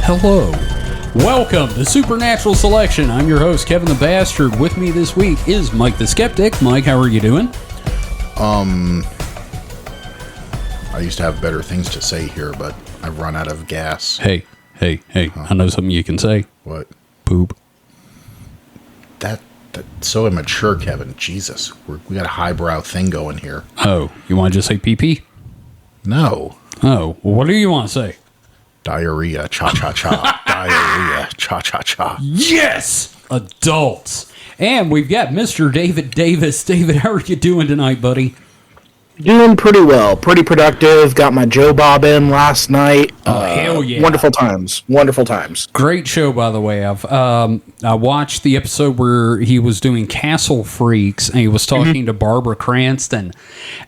Hello. Welcome to Supernatural Selection. I'm your host, Kevin the Bastard. With me this week is Mike the Skeptic. Mike, how are you doing? I used to have better things to say here, but I've run out of gas. Hey. I know something you can say. What? Poop. That's so immature, Kevin. Jesus. We got a highbrow thing going here. Oh, you want to just say pee-pee? No. Oh, well, what do you want to say? Diarrhea. Cha-cha-cha. Diarrhea. Cha-cha-cha. Yes! Adults. And we've got Mr. David Davis. David, how are you doing tonight, buddy? Doing pretty well. Pretty productive. Got my Joe Bob in last night. Hell yeah. Wonderful times. Wonderful times. Great show, by the way. I watched the episode where he was doing Castle Freaks, and he was talking to Barbara Cranston.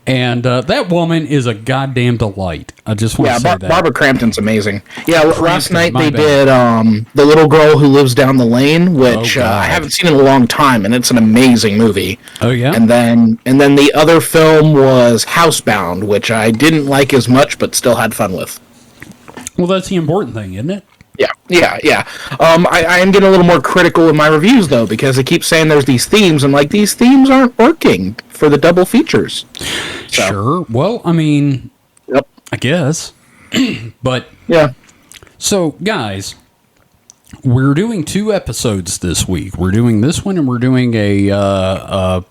And that woman is a goddamn delight. I just want to say that. Barbara Crampton's amazing. Yeah, last night they bad. did The Little Girl Who Lives Down the Lane, which I haven't seen in a long time, and it's an amazing movie. Oh, yeah? And then the other film was Housebound, which I didn't like as much, but still had fun with. Well, that's the important thing, isn't it? Yeah. I am getting a little more critical in my reviews, though, because they keep saying there's these themes, and these themes aren't working for the double features. So. Sure. Well, I mean, Yep. I guess. But, yeah. So, guys, we're doing 2 episodes this week. We're doing this one, and we're doing our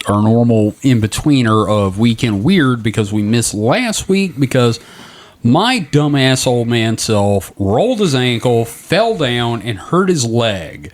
normal in-betweener of Weekend Weird, because we missed last week because my dumbass old man self rolled his ankle, fell down, and hurt his leg.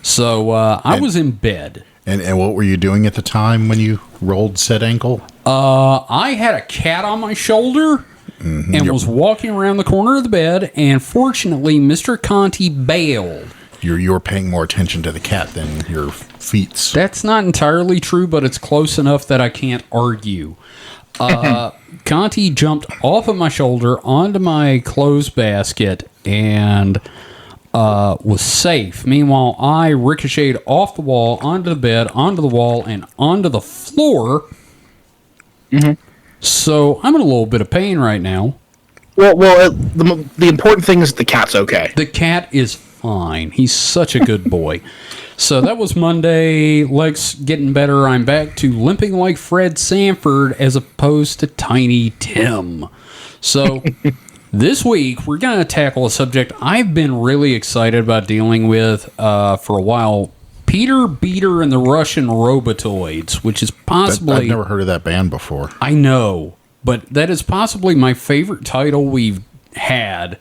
So I was in bed. And what were you doing at the time when you rolled said ankle? I had a cat on my shoulder and was walking around the corner of the bed, and fortunately, Mr. Conti bailed. You were paying more attention to the cat than your feet. That's not entirely true, but it's close enough that I can't argue. Conti jumped off of my shoulder onto my clothes basket and was safe. Meanwhile, I ricocheted off the wall, onto the bed, onto the wall, and onto the floor. So I'm in a little bit of pain right now. Well, the important thing is the cat's okay. The cat is fine. He's such a good boy. So that was Monday. Legs getting better. I'm back to limping like Fred Sanford as opposed to Tiny Tim. So this week we're going to tackle a subject I've been really excited about dealing with for a while. Peter Beater and the Russian Robotoids, which is possibly... I've never heard of that band before. I know, but that is possibly my favorite title we've had.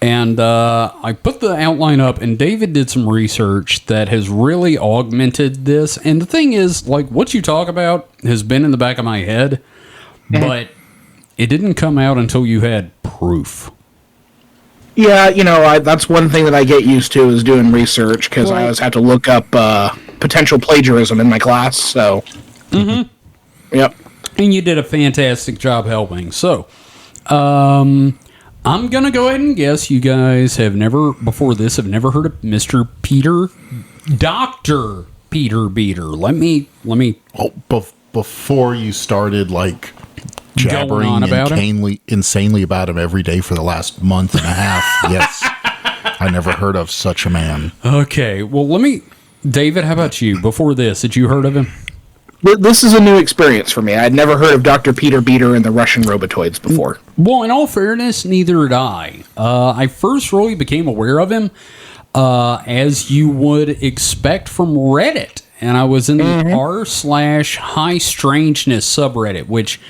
And I put the outline up, and David did some research that has really augmented this. And the thing is, what you talk about has been in the back of my head, but it didn't come out until you had proof. Yeah, that's one thing that I get used to is doing research, because I always have to look up potential plagiarism in my class, so... Yep. And you did a fantastic job helping. So, I'm going to go ahead and guess you guys have never heard of Mr. Peter, Dr. Peter Beater. Let me. Oh, before you started, jabbering on about insanely about him every day for the last month and a half, yes, I never heard of such a man. Okay, well, David, how about you? Before this, had you heard of him? This is a new experience for me. I'd never heard of Dr. Peter Beater and the Russian Robotoids before. Well, in all fairness, neither had I. I first really became aware of him as you would expect from Reddit. And I was in the r/high strangeness subreddit, which,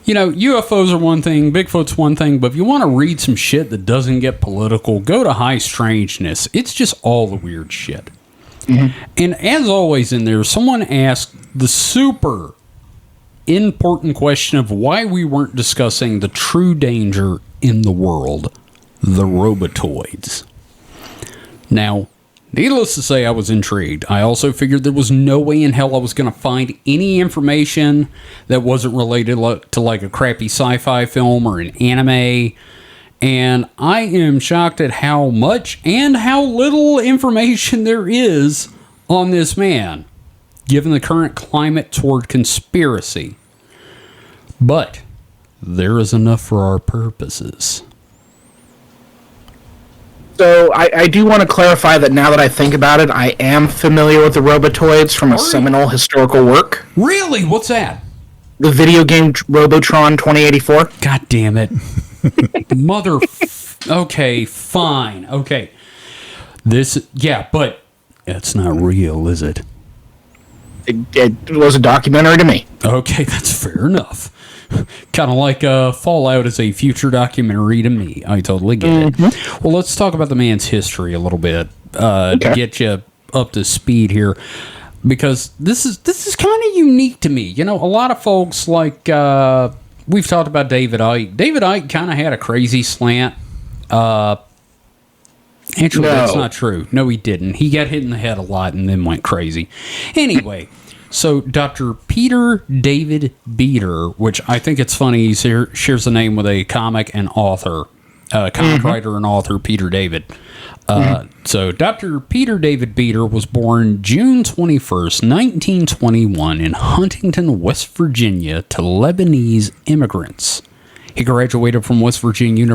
UFOs are one thing, Bigfoot's one thing, but if you want to read some shit that doesn't get political, go to high strangeness. It's just all the weird shit. And as always in there, someone asked the super important question of why we weren't discussing the true danger in the world, the Robotoids. Now, needless to say, I was intrigued. I also figured there was no way in hell I was going to find any information that wasn't related to a crappy sci-fi film or an anime. And I am shocked at how much and how little information there is on this man, given the current climate toward conspiracy. But there is enough for our purposes. So I do want to clarify that now that I think about it, I am familiar with the Robotoids from a seminal historical work. Really? What's that? The video game Robotron 2084. God damn it. Okay, fine. Okay. But it's not real, is it? It was a documentary to me. Okay, that's fair enough. Kind of like Fallout is a future documentary to me. I totally get it. Well, let's talk about the man's history a little bit to get you up to speed here, because this is kind of unique to me. You know, a lot of folks like we've talked about David Icke. David Icke kind of had a crazy slant. Actually, that's not true. No, he didn't. He got hit in the head a lot and then went crazy. Anyway. So, Dr. Peter David Beater, which I think it's funny, he shares the name with a comic and author, comic writer and author, Peter David. So, Dr. Peter David Beater was born June 21st, 1921, in Huntington, West Virginia, to Lebanese immigrants. He graduated from West Virginia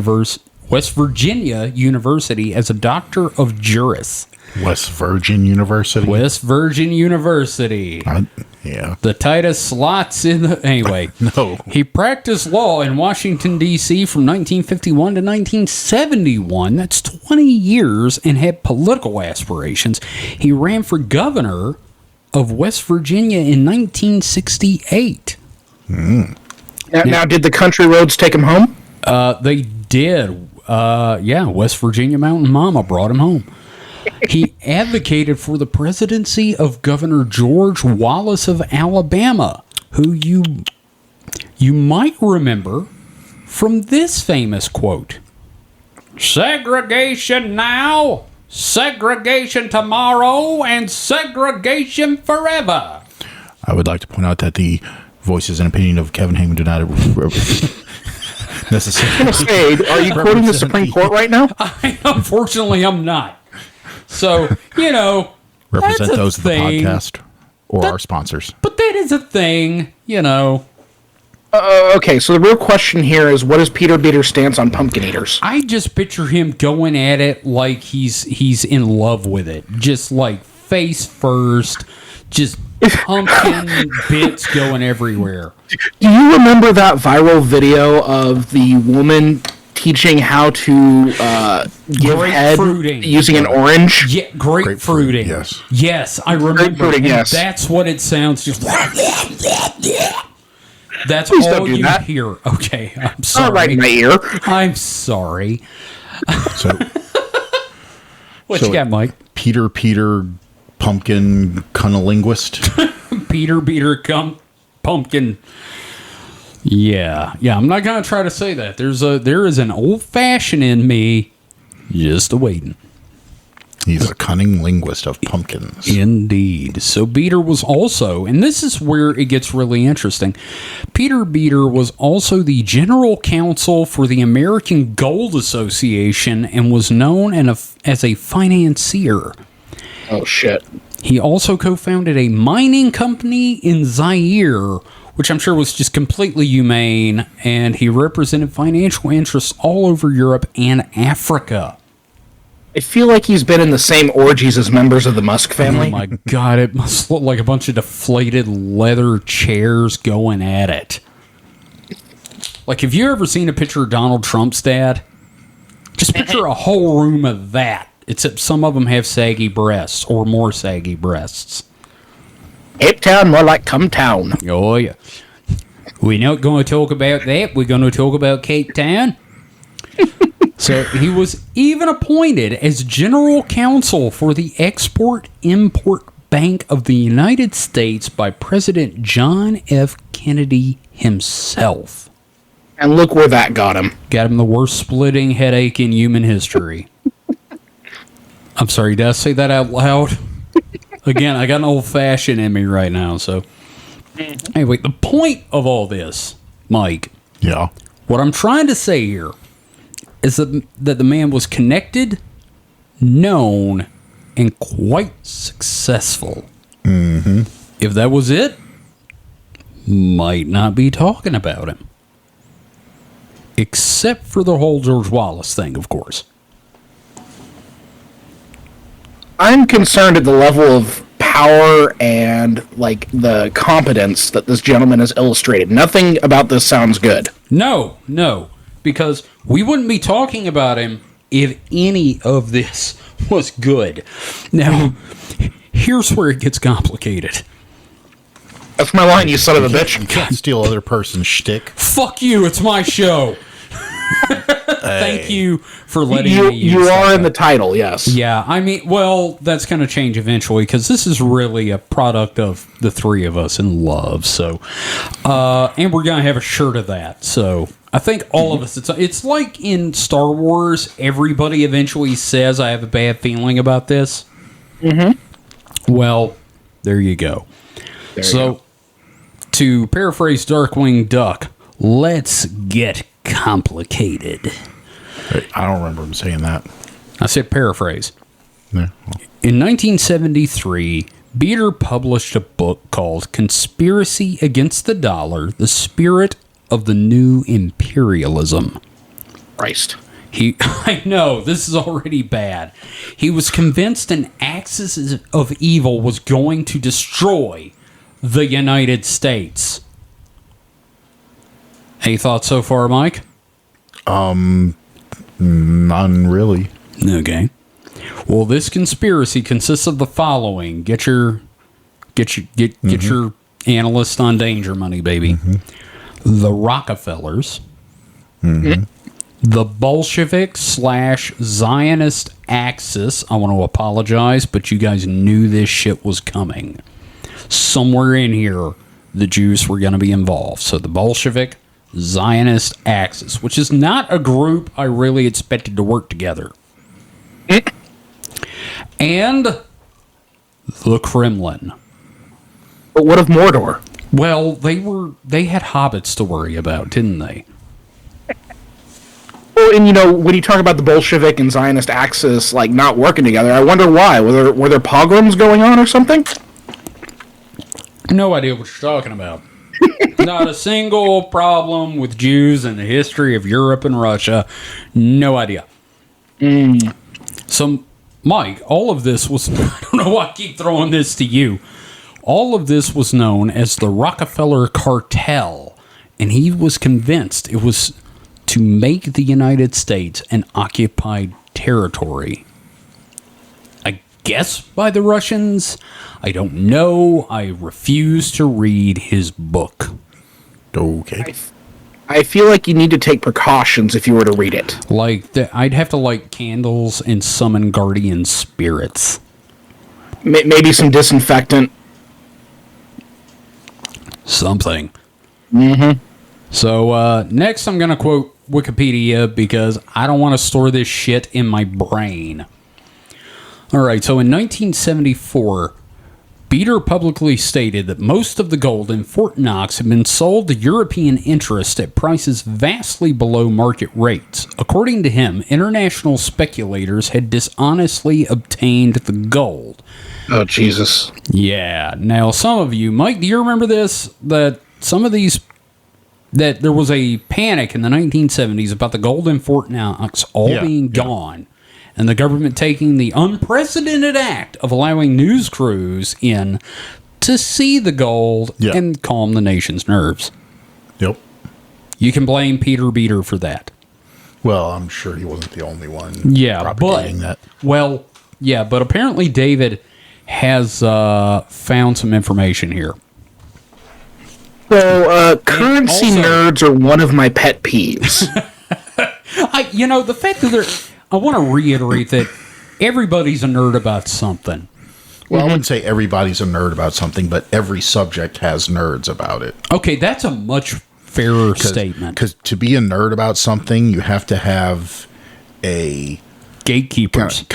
University as a doctor of juris. West Virgin University. Yeah. The tightest slots in the... Anyway. No. He practiced law in Washington, D.C. from 1951 to 1971. That's 20 years, and had political aspirations. He ran for governor of West Virginia in 1968. Now, did the country roads take him home? They did. West Virginia Mountain Mama brought him home. He advocated for the presidency of Governor George Wallace of Alabama, who you might remember from this famous quote: "Segregation now, segregation tomorrow, and segregation forever." I would like to point out that the voices and opinion of Kevin Heyman do not necessarily. Are you quoting the Supreme Court right now? Unfortunately, I'm not. So, represent those of the podcast or our sponsors. But that is a thing, Okay, so the real question here is, what is Peter Beater's stance on pumpkin eaters? I just picture him going at it like he's in love with it. Just like face first, just pumpkin bits going everywhere. Do you remember that viral video of the woman teaching how to give head using an orange? Yeah, grapefruiting. Yes, I remember. Yes. That's what it sounds just. That's Please all don't do you that. hear. Okay, I'm sorry. Not right in my ear. I'm sorry. So, What you got, Mike? Peter Pumpkin Cunnilinguist. Peter Pumpkin. Yeah. I'm not gonna try to say that. There is an old fashioned in me, just awaiting. He's a cunning linguist of pumpkins. Indeed. So Beater was also, and this is where it gets really interesting, Peter Beater was also the general counsel for the American Gold Association and was known as a financier. Oh, shit. He also co-founded a mining company in Zaire, which I'm sure was just completely humane, and he represented financial interests all over Europe and Africa. I feel like he's been in the same orgies as members of the Musk family. Oh my God, it must look like a bunch of deflated leather chairs going at it. Like, have you ever seen a picture of Donald Trump's dad? Just picture a whole room of that, except some of them have saggy breasts, or more saggy breasts. Cape Town, more like Come Town. Oh, yeah. We're not going to talk about that. We're going to talk about Cape Town. So he was even appointed as general counsel for the Export-Import Bank of the United States by President John F. Kennedy himself. And look where that got him. Got him the worst splitting headache in human history. I'm sorry, did I say that out loud? Again, I got an old-fashioned in me right now, so... Anyway, the point of all this, Mike... Yeah. What I'm trying to say here is that the man was connected, known, and quite successful. Mm-hmm. If that was it, might not be talking about him. Except for the whole George Wallace thing, of course. I'm concerned at the level of power and like the competence that this gentleman has illustrated. Nothing about this sounds good. No, because we wouldn't be talking about him if any of this was good. Now, here's where it gets complicated. That's my line, you son of a bitch. You can't steal other person's shtick. Fuck you, it's my show. Thank you for letting me use You are that. in the title, yes. Yeah, I mean, well, that's going to change eventually because this is really a product of the three of us in love. So, and we're going to have a shirt of that. So, I think all of us, it's like in Star Wars, everybody eventually says, I have a bad feeling about this. Mm-hmm. Well, there you go. To paraphrase Darkwing Duck, let's get complicated. I don't remember him saying that. I said paraphrase. Yeah. In 1973, Beater published a book called Conspiracy Against the Dollar, The Spirit of the New Imperialism. Christ. I know, this is already bad. He was convinced an axis of evil was going to destroy the United States. Any thoughts so far, Mike? None really. Okay. Well, this conspiracy consists of the following. Get your analyst on danger money, baby. Mm-hmm. The Rockefellers. Mm-hmm. The Bolshevik/Zionist Axis. I want to apologize, but you guys knew this shit was coming. Somewhere in here, the Jews were going to be involved. So the Bolshevik Zionist Axis, which is not a group I really expected to work together. And the Kremlin. But what of Mordor? Well, they had hobbits to worry about, didn't they? Well, and when you talk about the Bolshevik and Zionist Axis like not working together, I wonder why. Were there pogroms going on or something? No idea what you're talking about. Not a single problem with Jews in the history of Europe and Russia. No idea. So, Mike, all of this was... I don't know why I keep throwing this to you. All of this was known as the Rockefeller Cartel, and he was convinced it was to make the United States an occupied territory. I guess by the Russians. I don't know. I refuse to read his book. Okay. I feel like you need to take precautions if you were to read it. I'd have to light candles and summon guardian spirits. Maybe some disinfectant. Something. Mm-hmm. So, next I'm going to quote Wikipedia because I don't want to store this shit in my brain. Alright, so in 1974... Beater publicly stated that most of the gold in Fort Knox had been sold to European interests at prices vastly below market rates. According to him, international speculators had dishonestly obtained the gold. Oh, Jesus. Yeah. Now, some of you, Mike, do you remember this? That there was a panic in the 1970s about the gold in Fort Knox being gone. And the government taking the unprecedented act of allowing news crews in to see the gold and calm the nation's nerves. Yep. You can blame Peter Beater for that. Well, I'm sure he wasn't the only one but propagating that. Well, yeah, but apparently David has found some information here. So, currency nerds are one of my pet peeves. The fact that I want to reiterate that everybody's a nerd about something. Well, I wouldn't say everybody's a nerd about something, but every subject has nerds about it. Okay, that's a much fairer statement. Because to be a nerd about something, you have to have a... Gatekeepers. You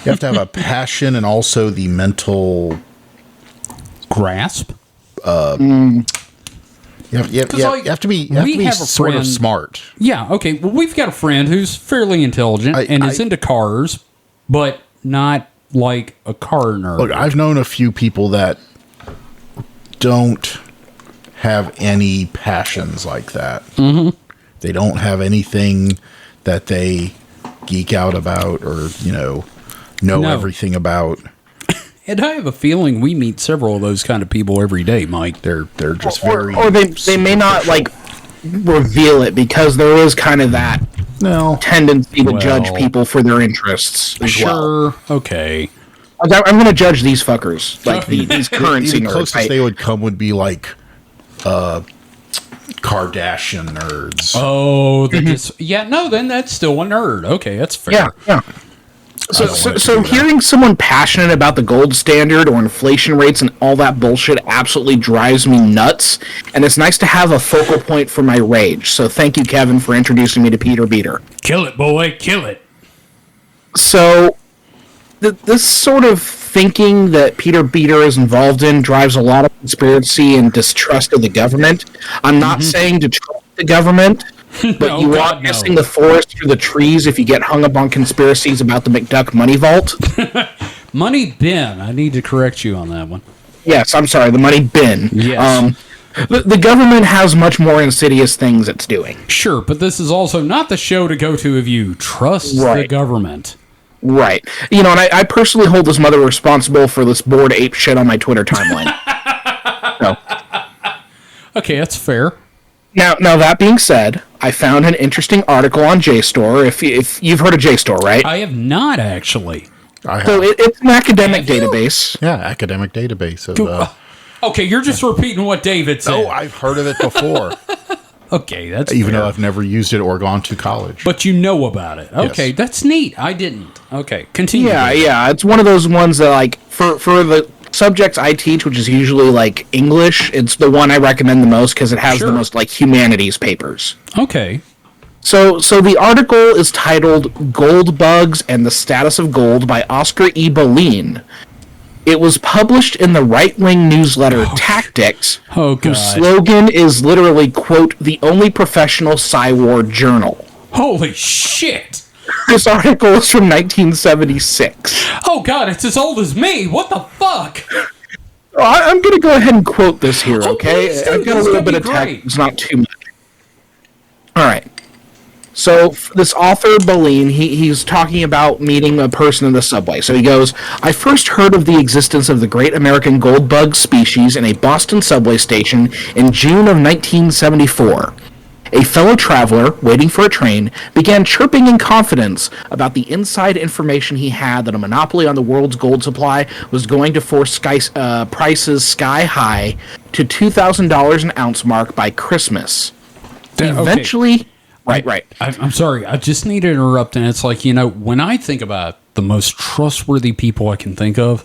have to have a passion and also the mental... grasp? You have to be sort of smart. Yeah, okay. Well, we've got a friend who's fairly intelligent and is into cars, but not like a car nerd. Look, I've known a few people that don't have any passions like that. Mm-hmm. They don't have anything that they geek out about or, know No. everything about. And I have a feeling we meet several of those kind of people every day, Mike. They're just Or, very. or they may not like reveal it because there is kind of that No. tendency to Well, judge people for their interests as well. Sure. Okay. I'm going to judge these fuckers, like these currency The nerds. closest they would come would be like Kardashian nerds. Oh, then that's still a nerd. Okay, that's fair. Yeah, yeah. So hearing someone passionate about the gold standard or inflation rates and all that bullshit absolutely drives me nuts, and it's nice to have a focal point for my rage. So thank you, Kevin, for introducing me to Peter Beater. Kill it, boy. Kill it. So this sort of thinking that Peter Beater is involved in drives a lot of conspiracy and distrust of the government. I'm not saying to trust the government, but Oh, you God, are no. missing the forest through the trees if you get hung up on conspiracies about the McDuck money vault. Money bin. I need to correct you on that one. Yes, I'm sorry, the money bin. Yes. The government has much more insidious things it's doing. Sure, but this is also not the show to go to if you trust the Right. government. Right. You know, and I personally hold this mother responsible for this bored ape shit on my Twitter timeline. So, Okay, that's fair. now that being said, I found an interesting article on JSTOR. If you've heard of JSTOR, right? I have not actually. I have, So it's an academic Have you? database. yeah, academic database of. Okay, you're just repeating what David said. Oh, I've heard of it before, Okay, that's even fair. though I've never used it or gone to college. But you know about it. Okay, Yes. that's neat. I didn't. Okay, continue. Yeah, David. yeah. It's one of those ones that, like, for the subjects I teach, which is usually, like, English, it's the one I recommend the most because it has Sure. the most, like, humanities papers. Okay. So the article is titled "Gold Bugs and the Status of Gold" by Oscar E. Boleyn. It was published in the right-wing newsletter Tactics, Oh, God. whose slogan is literally, quote, "the only professional Psy-War journal." Holy shit. This article is from 1976. Oh, God, it's as old as me. What the fuck? I'm going to go ahead and quote this here, Oh, okay? please do. I've got a This little would bit be of text. great. It's not too much. All right. So this author, Boleyn, he's talking about meeting a person in the subway. So he goes, "I first heard of the existence of the great American gold bug species in a Boston subway station in June of 1974. A fellow traveler, waiting for a train, began chirping in confidence about the inside information he had that a monopoly on the world's gold supply was going to force prices sky high to $2,000 an ounce mark by Christmas. Okay. Eventually..." Right. I'm sorry. I just need to interrupt. And it's like, when I think about the most trustworthy people I can think of,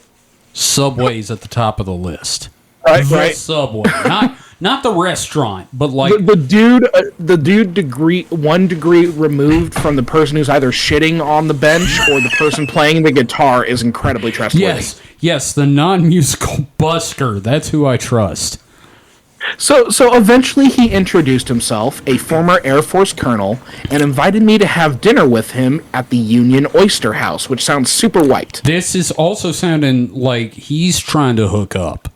Subway's at the top of the list. Right, The right. Subway. Not the restaurant, but like... The dude one degree removed from the person who's either shitting on the bench or the person playing the guitar is incredibly trustworthy. Yes, the non-musical busker. That's who I trust. So eventually he introduced himself, a former Air Force colonel, and invited me to have dinner with him at the Union Oyster House, which sounds super white. This is also sounding like he's trying to hook up.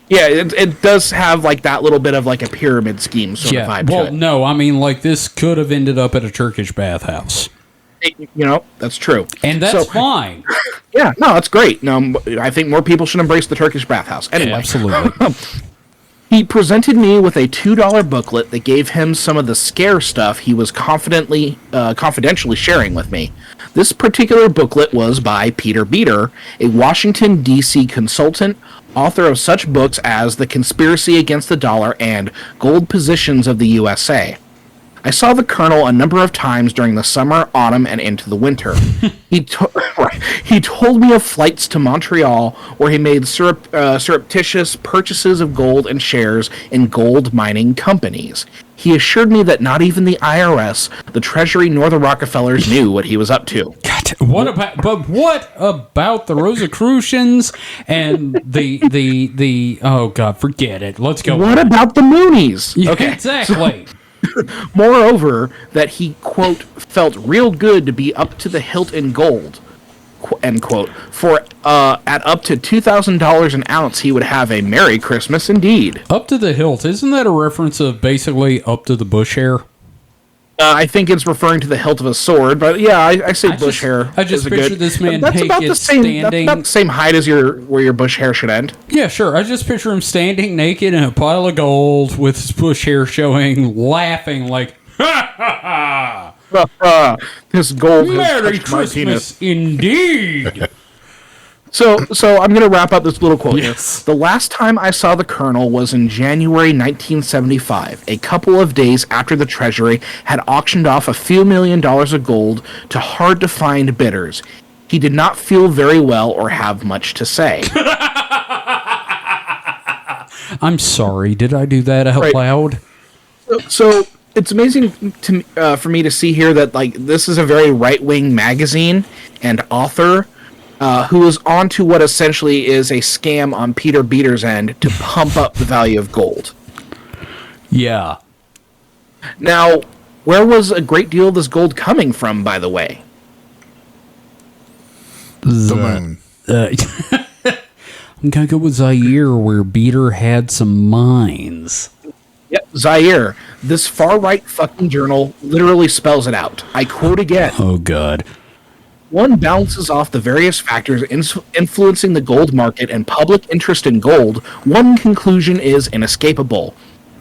Yeah, it does have like that little bit of like a pyramid scheme sort of vibe Well, to it. no, I mean, like, this could have ended up at a Turkish bathhouse. That's true. And that's So- fine. Yeah, no, that's great. No, I think more people should embrace the Turkish bathhouse. Anyway. Absolutely. He presented me with a $2 booklet that gave him some of the scare stuff he was confidentially sharing with me. This particular booklet was by Peter Beater, a Washington, D.C. consultant, author of such books as The Conspiracy Against the Dollar and Gold Positions of the USA. I saw the colonel a number of times during the summer, autumn, and into the winter. He told me of flights to Montreal where he made surreptitious purchases of gold and shares in gold mining companies. He assured me that not even the IRS, the Treasury, nor the Rockefellers knew what he was up to. God, what about the Rosicrucians and the oh God, forget it. Let's go. What about the Moonies? Yeah, Okay. exactly. Moreover, that he, quote, felt real good to be up to the hilt in gold, end quote. For at up to $2,000 an ounce, he would have a Merry Christmas indeed. Up to the hilt. Isn't that a reference of basically up to the bush hair? I think it's referring to the hilt of a sword, but yeah, I say bush hair. I just is a picture good, this man that's about the same. That's standing. about the same height as where your bush hair should end. Yeah, sure. I just picture him standing naked in a pile of gold with his bush hair showing, laughing like, ha ha ha! This gold Merry has touched my penis. Christmas, indeed. So I'm going to wrap up this little quote Yes. here. The last time I saw the Colonel was in January 1975, a couple of days after the Treasury had auctioned off a few $1,000,000 of gold to hard-to-find bidders. He did not feel very well or have much to say. I'm sorry. Did I do that out Right. loud? So it's amazing for me to see here that like this is a very right-wing magazine and author who is onto what essentially is a scam on Peter Beater's end to pump up the value of gold. Yeah. Now, where was a great deal of this gold coming from, by the way? The moon. I'm going to go with Zaire, where Beater had some mines. Yep, Zaire. This far-right fucking journal literally spells it out. I quote again. Oh, God. One balances off the various factors influencing the gold market and public interest in gold. One conclusion is inescapable.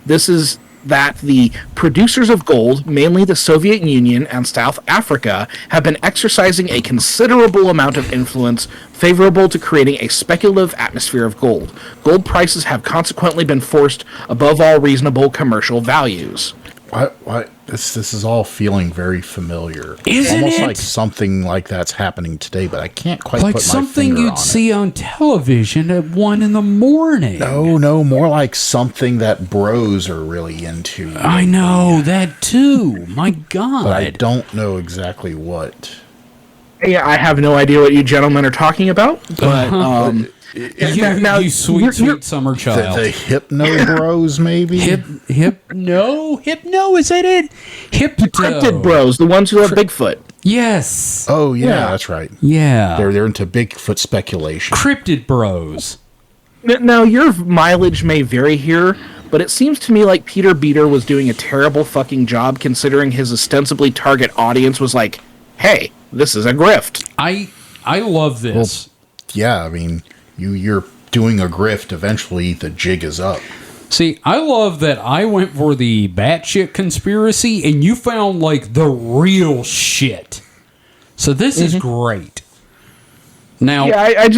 This is that the producers of gold, mainly the Soviet Union and South Africa, have been exercising a considerable amount of influence favorable to creating a speculative atmosphere of gold. Gold prices have consequently been forced above all reasonable commercial values. What? This is all feeling very familiar. Isn't Almost it? like something like that's happening today, but I can't quite Like put my something finger you'd on see on television at 1 in the morning. No, more like something that bros are really into. I know, that too. My God. But I don't know exactly what. Yeah, I have no idea what you gentlemen are talking about, but You sweet summer child. The hypno bros, maybe? Hypno, is that it? cryptid bros, the ones who have Bigfoot. Yes. Oh, yeah, that's right. Yeah. They're into Bigfoot speculation. Cryptid bros. Now, your mileage may vary here, but it seems to me like Peter Beater was doing a terrible fucking job considering his ostensibly target audience was like, hey, this is a grift. I love this. Yeah, I mean, you're doing a grift. Eventually, the jig is up. See, I love that I went for the batshit conspiracy and you found like the real shit. So this is great. Now, Yeah, I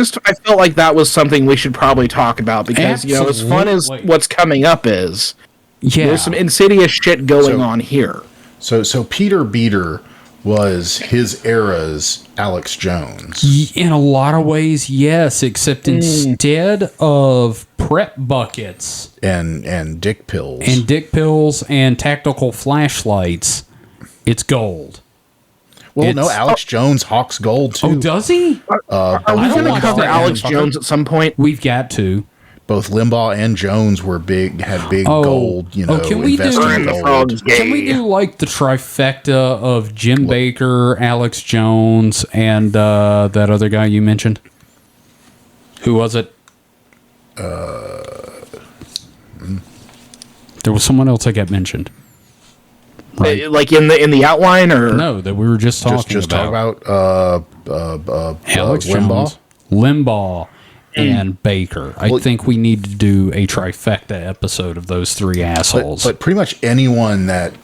felt like that was something we should probably talk about because, you know, as fun as Absolutely. what's coming up is, yeah, there's some insidious shit going So- on here. So Peter Beater was his era's Alex Jones. in a lot of ways, yes, except instead of prep buckets And dick pills. and dick pills and tactical flashlights, it's gold. well, no, it's- Alex Jones hawks gold too. Oh, does he? Are we I don't going to watch cover that Alex motherfucker. Jones at some point? We've got to. Both Limbaugh and Jones had big gold, can we do- invested Burn the gold. frogs gay. Can we do like the trifecta of Jim Baker, Alex Jones, and that other guy you mentioned? Who was it? There was someone else that got mentioned. Right. Like in the outline, or No, that we were just talking Just about. talk about Alex Limbaugh. Jones, Limbaugh, and Baker. I think we need to do a trifecta episode of those three assholes. But pretty much anyone that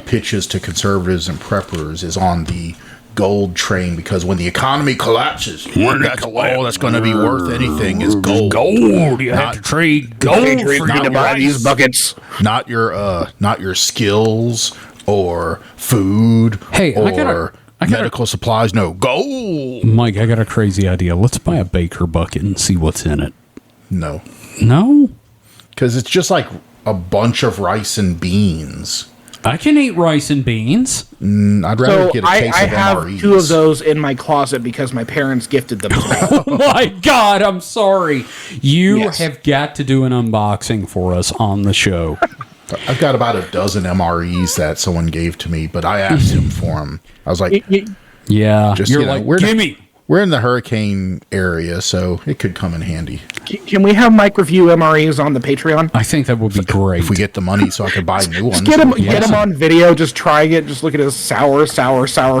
pitches to conservatives and preppers is on the gold train, because when the economy collapses, that's all that's going to be worth anything is gold. Gold, you have to trade gold for to your buy rice. these buckets. Not your skills or food Hey, or I gotta- medical supplies. No, gold. Mike, I got a crazy idea. Let's buy a Baker bucket and see what's in it. No, No? because it's just like a bunch of rice and beans. I can eat rice and beans. I'd rather So get a I case of have MREs. 2 of those in my closet because my parents gifted them to me. Oh my God, I'm sorry. You Yes. have got to do an unboxing for us on the show. I've got about a dozen MREs that someone gave to me, but I asked him for them. I was like, Yeah. Just, You're you know, like, we're gimme. We're in the hurricane area, so it could come in handy. Can we have Mike review MREs on the Patreon? I think that would be great. If we get the money so I could buy new ones. Get him on video, just trying it. Just look at his sour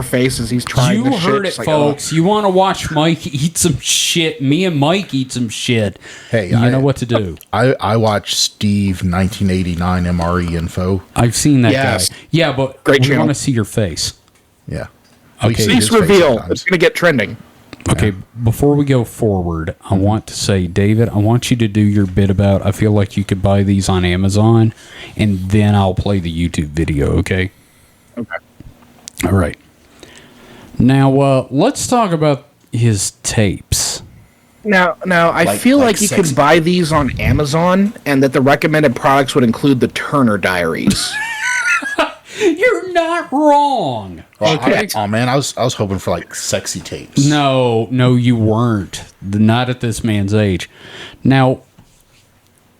face as he's trying You this shit. heard it, It's like, folks. You want to watch Mike eat some shit. Me and Mike eat some shit. Hey, you know what to do. I watched Steve 1989 MRE info. I've seen that Yes. guy. Yeah, but Great we channel. want to see your face. Yeah. Okay. Face reveal. It's going to get trending. Okay, before we go forward, I want to say, David, I want you to do your bit about, I feel like you could buy these on Amazon, and then I'll play the YouTube video, okay? Okay. All right. Now, let's talk about his tapes. Now, I feel like you could buy these on Amazon, and that the recommended products would include the Turner Diaries. You're not wrong. Okay. Oh man, I was hoping for like sexy tapes. No, you weren't. Not at this man's age. Now,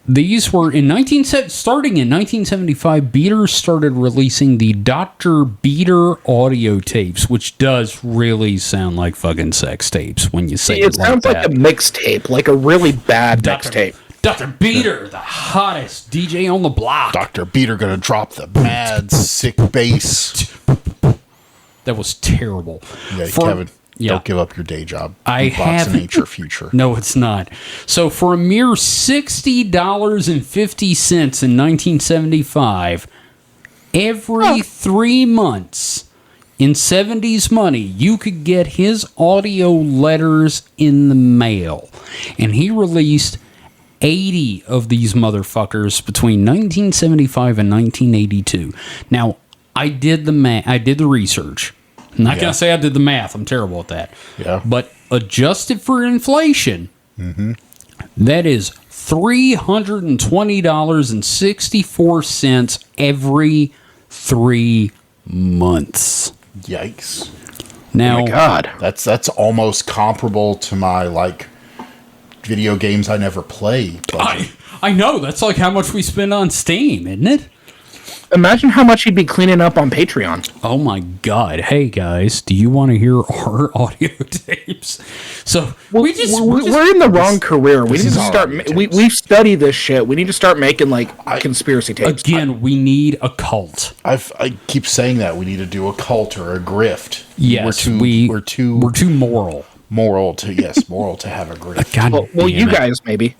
these were starting in 1975. Beater started releasing the Dr. Beater audio tapes, which does really sound like fucking sex tapes when you say it sounds like a mixtape, like a really bad mixtape. Dr. Beater, the hottest DJ on the block. Dr. Beater gonna drop the mad sick bass. That was terrible. Yeah, Kevin, don't give up your day job. Boxing ain't your future. No, it's not. So for a mere $60.50 in 1975, every 3 months in 70s money, you could get his audio letters in the mail. And he released 80 of these motherfuckers between 1975 and 1982. Now, I did the research. I'm not going to say I did the math. I'm terrible at that. Yeah. But adjusted for inflation, that is $320.64 every 3 months. Yikes. Now, Oh my God. That's almost comparable to my video games I never play. I know. That's like how much we spend on Steam, isn't it? Imagine how much he'd be cleaning up on Patreon. Oh my God. Hey guys, do you want to hear our audio tapes? So we're in the wrong career. We need to start. We study this shit. We need to start making conspiracy tapes. Again, we need a cult. I keep saying that we need to do a cult or a grift. Yes, we're too moral. Moral to have a grift. God well, you guys maybe.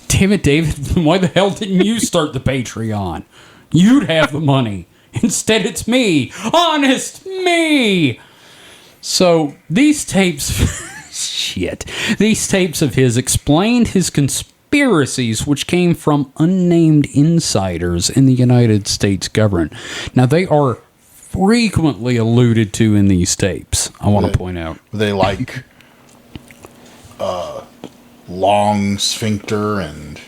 Damn it, David! Why the hell didn't you start the Patreon? You'd have the money. Instead, it's me. Honest me. So, these tapes... These tapes of his explained his conspiracies, which came from unnamed insiders in the United States government. Now, they are frequently alluded to in these tapes, I want to point out. They long sphincter and...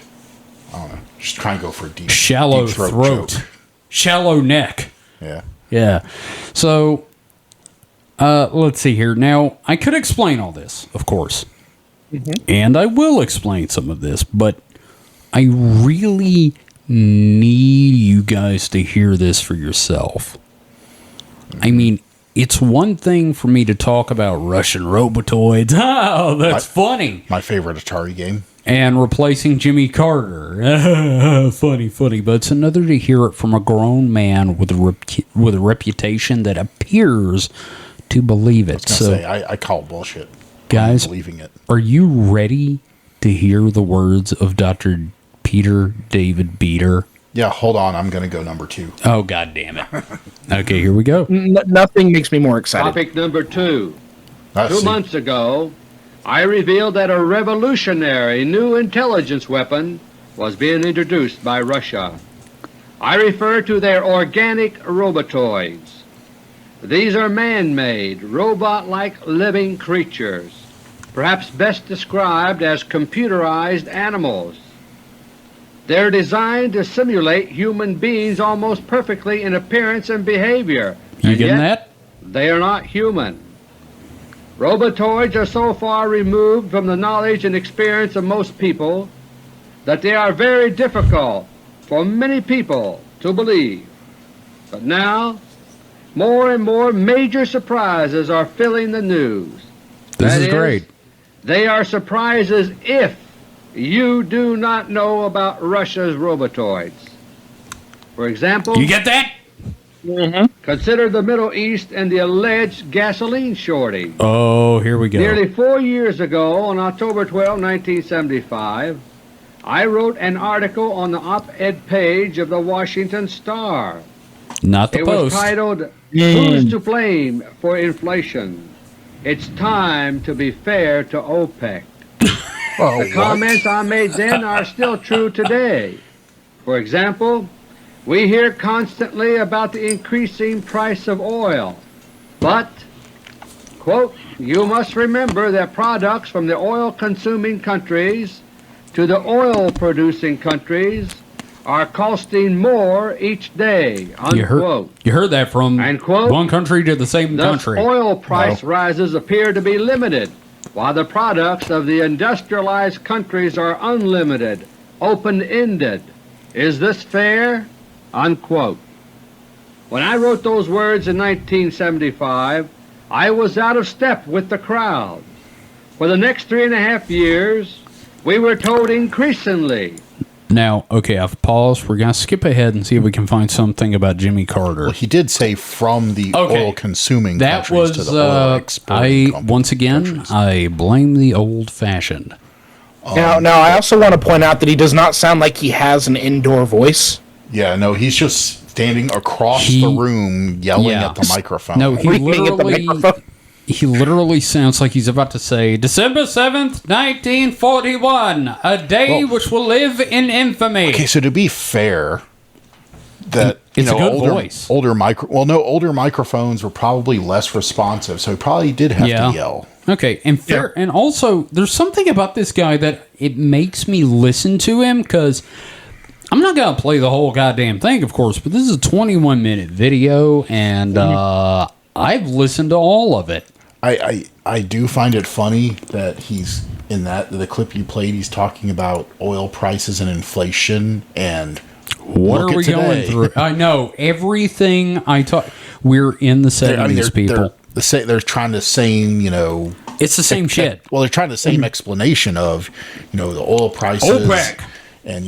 I don't know. Just try and go for a deep shallow deep throat. Shallow neck. Yeah. So, let's see here. Now, I could explain all this, of course. And I will explain some of this, but I really need you guys to hear this for yourself. I mean, it's one thing for me to talk about Russian Robotoids. Oh, that's funny. My favorite Atari game. And replacing Jimmy Carter. Funny. But it's another to hear it from a grown man with a reputation that appears to believe it. I call bullshit. Guys, believing it. Are you ready to hear the words of Dr. Peter David Beater? Yeah, hold on. I'm going to go number 2. Oh, God damn it. Okay, here we go. Nothing makes me more excited. Topic number 2. 2 months ago, I revealed that a revolutionary new intelligence weapon was being introduced by Russia. I refer to their organic robotoids. These are man-made, robot-like living creatures, perhaps best described as computerized animals. They're designed to simulate human beings almost perfectly in appearance and behavior. You getting that? They are not human. Robotoids are so far removed from the knowledge and experience of most people that they are very difficult for many people to believe. But now, more and more major surprises are filling the news. This That is great. They are surprises if you do not know about Russia's robotoids. For example, You get that? consider the Middle East and the alleged gasoline shortage. Oh, here we go. Nearly 4 years ago, on October 12, 1975, I wrote an article on the op-ed page of the Washington Star. Not the It Post. was titled, "Who's to Blame for Inflation? It's Time to Be Fair to OPEC." Oh, The comments I made then are still true today. For example, we hear constantly about the increasing price of oil, but, quote, "You must remember that products from the oil-consuming countries to the oil-producing countries are costing more each day," unquote. You heard that from And quote, one country to the same Thus, country. oil price rises appear to be limited, while the products of the industrialized countries are unlimited, open-ended. Is this fair? Unquote. When I wrote those words in 1975, I was out of step with the crowd. For the next 3.5 years, we were told increasingly. Now, okay, I've paused. We're going to skip ahead and see if we can find something about Jimmy Carter. Well, he did say from the Okay. oil-consuming That countries was, to the oil-exporting once again, countries. I blame the old-fashioned. Now, I also want to point out that he does not sound like he has an indoor voice. Yeah, no, he's just standing across He- the room yelling yeah. at the microphone. No, he Screaming at the literally, microphone. he literally sounds like he's about to say, December 7th, 1941, a day Well- which will live in infamy. Okay, so to be fair, that It's a good older, voice. older microphones were probably less responsive, so he probably did have to yell. Okay, and fair, and also there's something about this guy that it makes me listen to him because I'm not gonna play the whole goddamn thing, of course, but this is a 21-minute video, and I've listened to all of it. I do find it funny that he's in the clip you played. He's talking about oil prices and inflation and What look are we at today. going through? I know everything I talk. We're in the 70s, people. They're trying the same, It's the same shit. Well, they're trying the same explanation of, the oil prices. OPEC. And,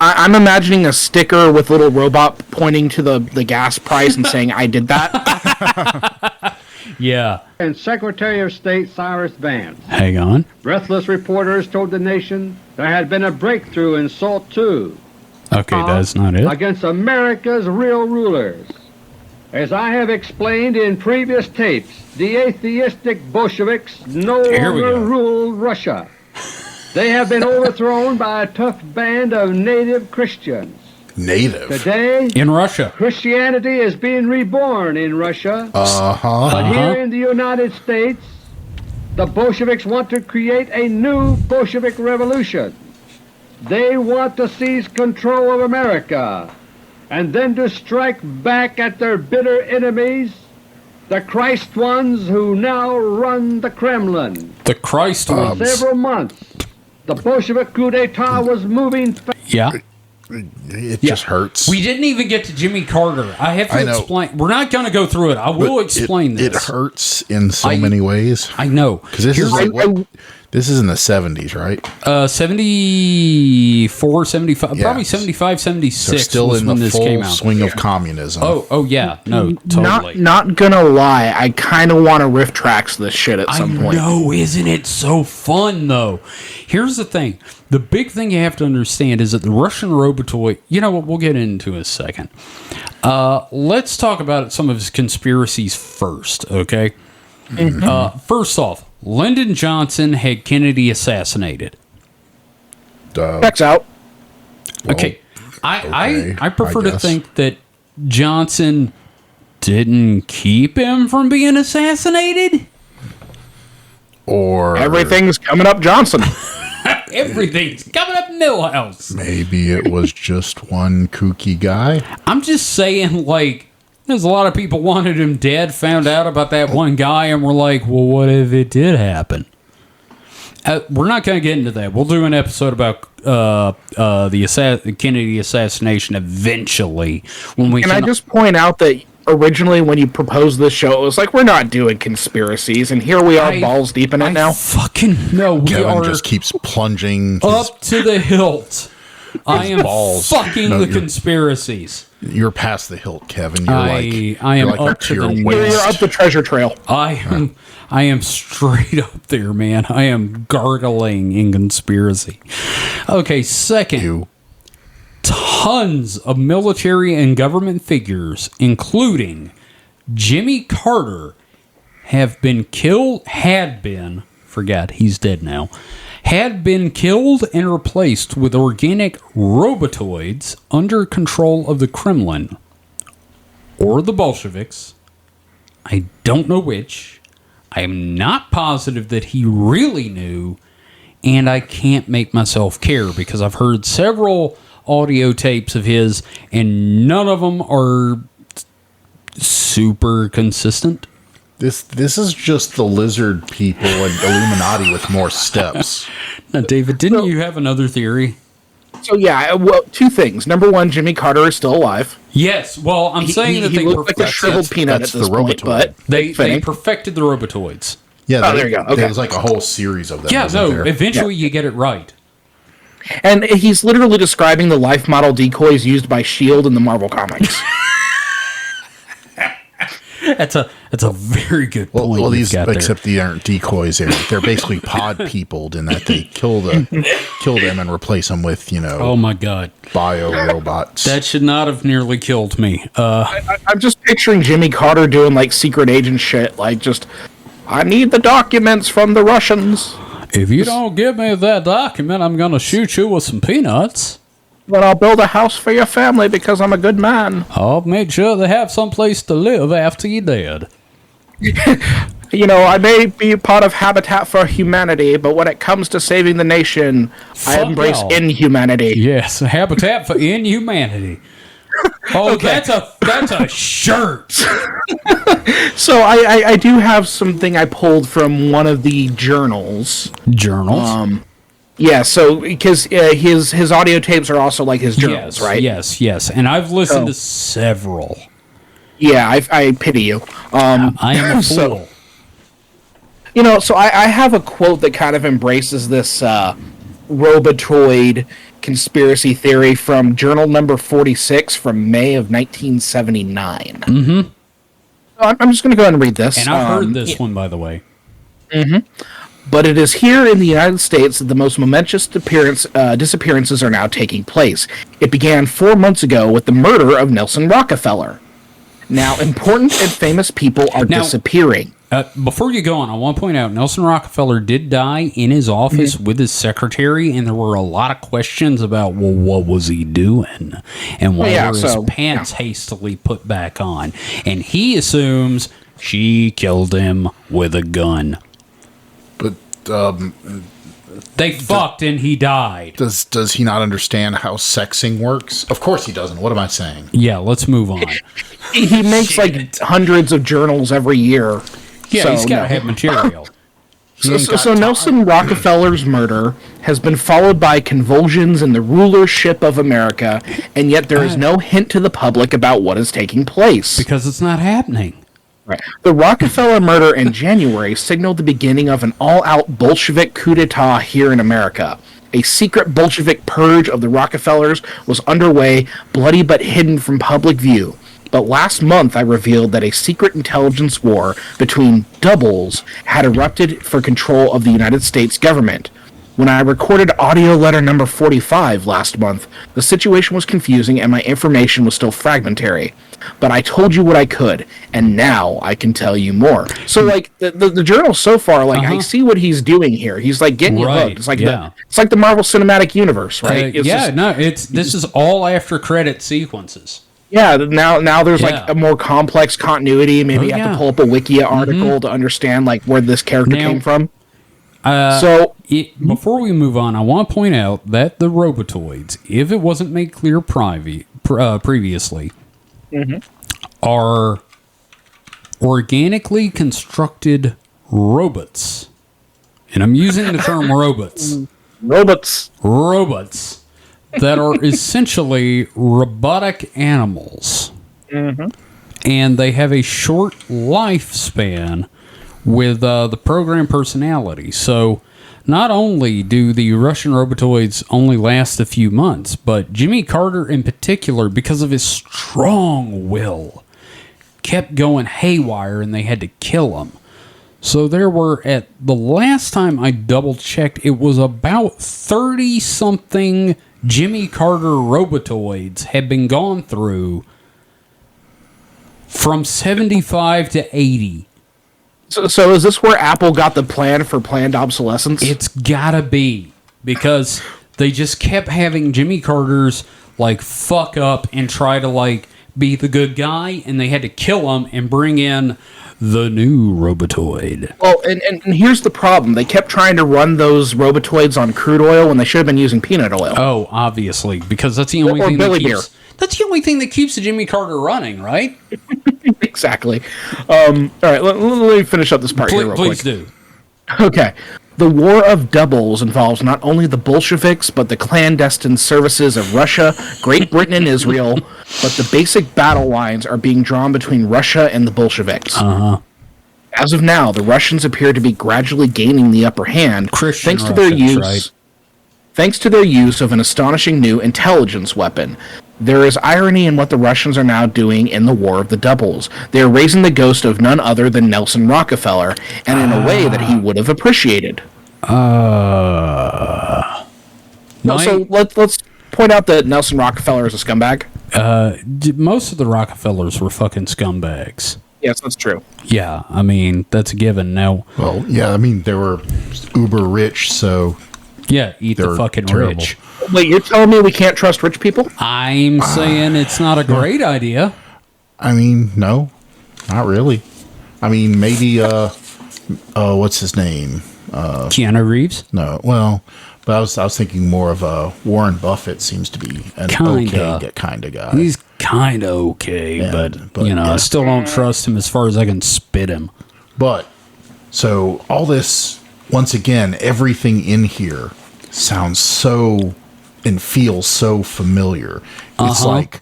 I'm imagining a sticker with a little robot pointing to the gas price and saying, "I did that." Yeah. And Secretary of State Cyrus Vance. Hang on. Breathless reporters told the nation there had been a breakthrough in SALT II Okay, that's not it. against America's real rulers. As I have explained in previous tapes, the atheistic Bolsheviks no Here we longer go. rule Russia. They have been overthrown by a tough band of native Christians. native. Today, In Russia. Christianity is being reborn in Russia. Uh-huh. But here in the United States, the Bolsheviks want to create a new Bolshevik revolution. They want to seize control of America and then to strike back at their bitter enemies, the Christ ones who now run the Kremlin. The Christ For ones. several months, the Bolshevik coup d'etat was moving fast. Yeah. It just hurts. We didn't even get to Jimmy Carter. I have to I know. explain. We're not going to go through it. I will explain It this. hurts in so many ways. I know. Because this is this is in the 70s, right? 74, 75, Yeah. probably 75, 76 They're still was in when the this came full out. swing of communism. Oh, yeah. No, totally. Not gonna lie, I kind of want to riff tracks this shit at some point. I know, isn't it so fun, though? Here's the thing. The big thing you have to understand is that the Russian Robotoid, you know what, we'll get into in a second. Let's talk about some of his conspiracies first, okay? First off, Lyndon Johnson had Kennedy assassinated. Checks out. Okay. okay, I prefer I to guess. think that Johnson didn't keep him from being assassinated. Or Everything's coming up Johnson. Everything's coming up Millhouse. maybe it was just one kooky guy. I'm just saying, like, there's a lot of people wanted him dead, found out about that one guy, and were like, well, what if it did happen? We're not going to get into that. We'll do an episode about the Kennedy assassination eventually. When we Can I just point out that originally when you proposed this show, it was like, we're not doing conspiracies, and here we are, balls deep in it now. Fucking no, we Kevin are just keeps plunging up to the hilt. I am balls. fucking the conspiracies. You're past the hilt, Kevin. You're I am up to the You're up the treasure trail. I am straight up there, man. I am gargling in conspiracy. Okay, second. Tons of military and government figures, including Jimmy Carter, had been killed, he's dead now, had been killed and replaced with organic robotoids under control of the Kremlin or the Bolsheviks. I don't know which. I am not positive that he really knew, and I can't make myself care because I've heard several audio tapes of his, and none of them are super consistent. This is just the lizard people and Illuminati with more steps. Now, David, didn't you have another theory? So yeah, well, two things. Number one, Jimmy Carter is still alive. Yes. Well, I'm saying that he looked like a shriveled peanut at this point, but they perfected the Robotoids. Yeah. There you go. Okay. There's like a whole series of them. Yeah. No. Eventually, you get it right. And he's literally describing the life model decoys used by S.H.I.E.L.D. in the Marvel comics. That's a very good point. Well, these except they aren't decoys. They're basically pod peopled in that they kill them and replace them with Oh my god, bio robots. That should not have nearly killed me. I'm just picturing Jimmy Carter doing like secret agent shit, like just I need the documents from the Russians. If you don't give me that document, I'm going to shoot you with some peanuts. Then I'll build a house for your family because I'm a good man. I'll make sure they have some place to live after you're dead. I may be part of Habitat for Humanity, but when it comes to saving the nation, I embrace inhumanity. Yes, Habitat for Inhumanity. Oh, okay. That's a shirt. So I do have something I pulled from one of the journals. Journals? Yeah, so because his audio tapes are also like his journals, right? Yes. And I've listened to several. Yeah, I pity you. I am a fool. So I have a quote that kind of embraces this Robotoid conspiracy theory from journal number 46 from May of 1979. Mm-hmm. I'm just going to go ahead and read this. And I've heard this one, by the way. Mm-hmm. But it is here in the United States that the most momentous disappearances are now taking place. It began 4 months ago with the murder of Nelson Rockefeller. Now, important and famous people are disappearing. Before you go on, I want to point out Nelson Rockefeller did die in his office with his secretary, and there were a lot of questions about, well, what was he doing? And why were his pants hastily put back on? And he assumes she killed him with a gun. But they fucked and he died. Does he not understand how sexing works? Of course he doesn't. What am I saying? Yeah, let's move on. He makes like hundreds of journals every year. Yeah, he's got to have material. So Nelson Rockefeller's murder has been followed by convulsions in the rulership of America, and yet there is no hint to the public about what is taking place. Because it's not happening. Right. The Rockefeller murder in January signaled the beginning of an all-out Bolshevik coup d'etat here in America. A secret Bolshevik purge of the Rockefellers was underway, bloody but hidden from public view. But last month I revealed that a secret intelligence war between doubles had erupted for control of the United States government. When I recorded audio letter number 45 last month, the situation was confusing and my information was still fragmentary. But I told you what I could, and now I can tell you more. So, like, the journal so far, like, I see what he's doing here. He's, like, getting you hooked. It's like, it's like the Marvel Cinematic Universe, right? This is all after credit sequences. Yeah, now there's like a more complex continuity. Maybe you have to pull up a Wikia article to understand like where this character came from. Before we move on, I want to point out that the Robotoids, if it wasn't made clear previously, are organically constructed robots. And I'm using the term robots. Robots that are essentially robotic animals. and they have a short lifespan with the program personality. So not only do the Russian Robotoids only last a few months, but Jimmy Carter in particular, because of his strong will, kept going haywire and they had to kill him. So there were, at the last time I double checked, it was about 30 something Jimmy Carter Robotoids had been gone through from 75 to 80. So is this where Apple got the plan for planned obsolescence? It's gotta be, because they just kept having Jimmy Carter's like fuck up and try to like be the good guy, and they had to kill him and bring in the new Robotoid. Well, and here's the problem. They kept trying to run those Robotoids on crude oil when they should have been using peanut oil. Oh, obviously, because that's the only thing that keeps... That's the only thing that keeps the Jimmy Carter running, right? Exactly. All right, let me finish up this part here real quick. Please do. Okay. The War of Doubles involves not only the Bolsheviks, but the clandestine services of Russia, Great Britain, and Israel, but the basic battle lines are being drawn between Russia and the Bolsheviks. Uh-huh. As of now, the Russians appear to be gradually gaining the upper hand, thanks to their use of an astonishing new intelligence weapon. There is irony in what the Russians are now doing in the War of the Doubles. They are raising the ghost of none other than Nelson Rockefeller, and in a way that he would have appreciated. So let's point out that Nelson Rockefeller is a scumbag. Most of the Rockefellers were fucking scumbags. Yes, that's true. Yeah, I mean, that's a given. Now, well, yeah, I mean, they were uber rich, so... Yeah, eat the fucking terrible. Rich. Wait, you're telling me we can't trust rich people? I'm saying it's not a great idea. I mean, no, not really. I mean, maybe, what's his name? Keanu Reeves? No, well, but I was thinking more of Warren Buffett seems to be an okay kind of guy. He's kind of okay, but you know, I still don't trust him as far as I can spit him. But, so, all this... Once again, everything in here sounds so and feels so familiar. It's like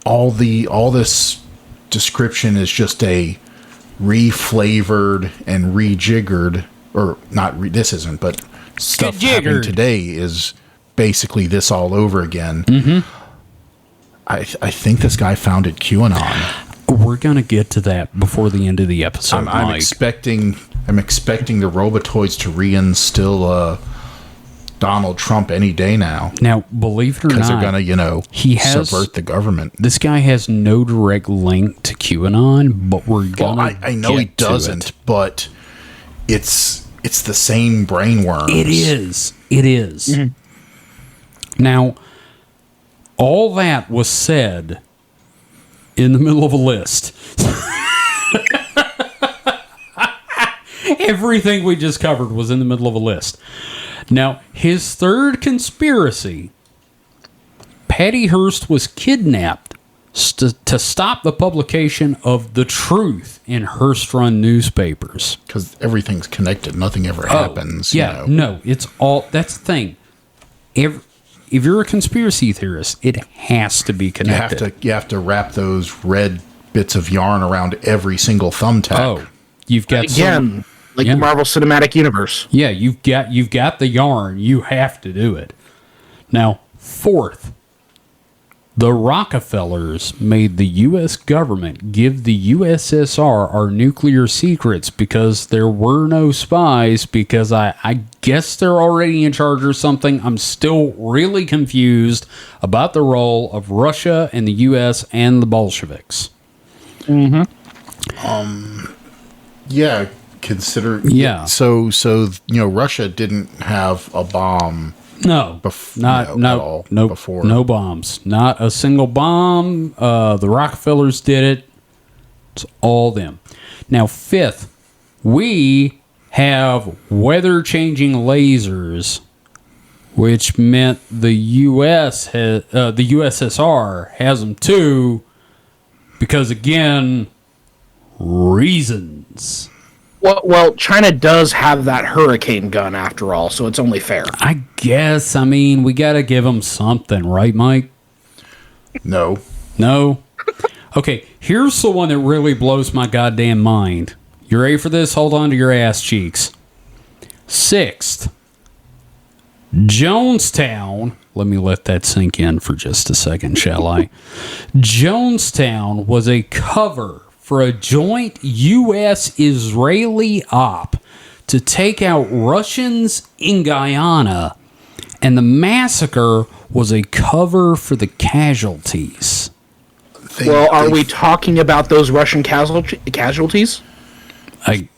all this description is just a reflavored and rejiggered, or not. This isn't, but stuff happening today is basically this all over again. Mm-hmm. I think this guy founded QAnon. We're gonna get to that before the end of the episode. I'm expecting the Robotoids to reinstill Donald Trump any day now. Now, believe it or not, because they're gonna, subvert the government. This guy has no direct link to QAnon, but we're gonna. Well, I know he doesn't, but it's the same brainworms. It is. Mm-hmm. Now, all that was said in the middle of a list. Everything we just covered was in the middle of a list. Now, his third conspiracy, Patty Hearst was kidnapped to stop the publication of the truth in Hearst-run newspapers. Because everything's connected. Nothing ever happens. Yeah, no, it's all... That's the thing. If you're a conspiracy theorist, it has to be connected. You have to wrap those red bits of yarn around every single thumbtack. Oh, you've got the Marvel Cinematic Universe. Yeah, you've got the yarn. You have to do it. Now, fourth, the Rockefellers made the U.S. government give the USSR our nuclear secrets because there were no spies, because I guess they're already in charge or something. I'm still really confused about the role of Russia and the U.S. and the Bolsheviks. Mm-hmm. Yeah, consider... Yeah. So Russia didn't have a bomb... No, before. No bombs. Not a single bomb. The Rockefellers did it. It's all them. Now, fifth, we have weather-changing lasers, which meant the the USSR has them too, because again, reasons. Well, China does have that hurricane gun after all, so it's only fair. I guess. I mean, we got to give them something, right, Mike? No. Okay, here's the one that really blows my goddamn mind. You ready for this? Hold on to your ass cheeks. 6th, Jonestown. Let me let that sink in for just a second, shall I? Jonestown was a cover for a joint U.S.-Israeli op to take out Russians in Guyana, and the massacre was a cover for the casualties. Are we talking about those Russian casualties? I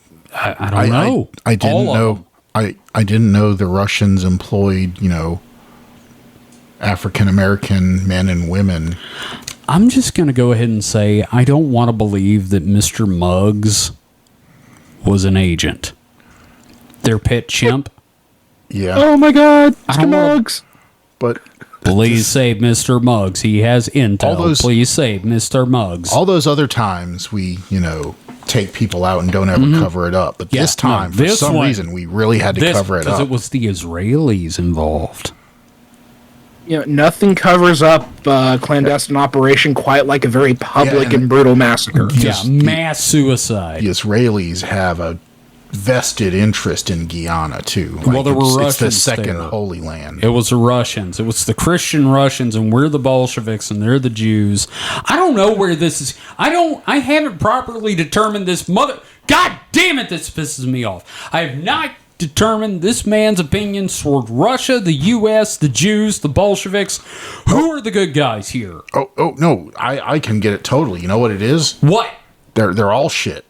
don't know. I didn't know. I didn't know the Russians employed, African American men and women. I'm just going to go ahead and say I don't want to believe that Mr. Muggs was an agent. Their pet chimp. Yeah. Oh my God, Mr. Muggs. But please save Mr. Muggs. He has intel. Please save Mr. Muggs. All those other times we, take people out and don't ever cover it up. But this time, for some reason, we really had to cover it up. Because it was the Israelis involved. Nothing covers up clandestine operation quite like a very public and brutal massacre. Yeah, mass suicide. The Israelis have a vested interest in Guyana, too. Well, there were Russians. It's the second there. Holy Land. It was the Russians. It was the Christian Russians, and we're the Bolsheviks, and they're the Jews. I don't know where this is. I haven't properly determined this God damn it, this pisses me off. I have not determined this man's opinions toward Russia, the U.S., the Jews, the Bolsheviks. Who are the good guys here? Oh, no. I can get it totally. You know what it is? What? They're all shit.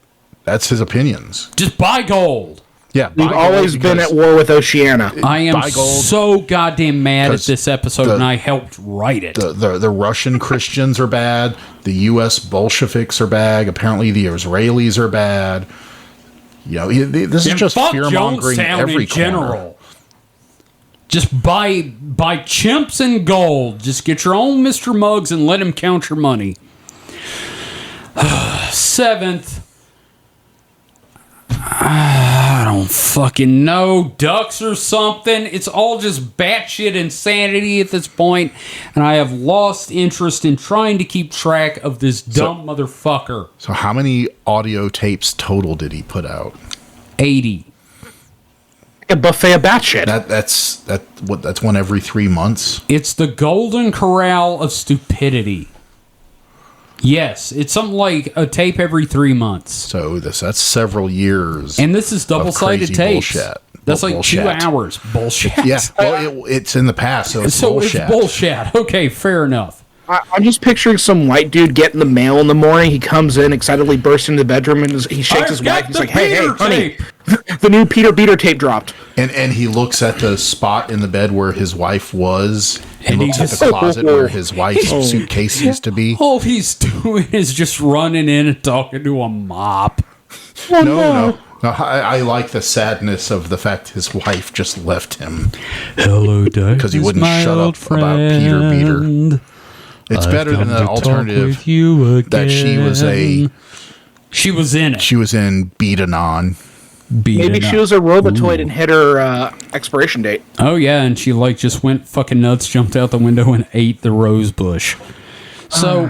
That's his opinions. Just buy gold. Yeah, we've always been at war with Oceania. I am so goddamn mad at this episode, and I helped write it. The Russian Christians are bad. The U.S. Bolsheviks are bad. Apparently, the Israelis are bad. This is just fear-mongering every corner. Just buy chimps and gold. Just get your own Mr. Muggs and let him count your money. 7th. I don't fucking know. Ducks or something. It's all just batshit insanity at this point, and I have lost interest in trying to keep track of this dumb motherfucker. So how many audio tapes total did he put out? 80. A buffet of batshit. That's one every 3 months. It's the Golden Corral of stupidity. Yes, it's something like a tape every 3 months. So that's several years. And this is double-sided tapes. Bullshit. That's like 2 hours. Bullshit. Yeah, well, it's in the past, so it's bullshit. It's bullshit. Okay, fair enough. I'm just picturing some white dude getting the mail in the morning. He comes in, excitedly bursts into the bedroom, and he shakes his wife. He's like, hey, honey, the new Peter Beater tape dropped. And he looks at the spot in the bed where his wife was. He looks at the closet where his wife's suitcase used to be. All he's doing is just running in and talking to a mop. No. I like the sadness of the fact his wife just left him. Hello, Doug. Because he wouldn't shut up about Peter Beater. It's better than the alternative that she was in it. She was in Beaten On. Maybe she was a Robotoid and hit her expiration date. Oh yeah, and she just went fucking nuts, jumped out the window, and ate the rose bush. So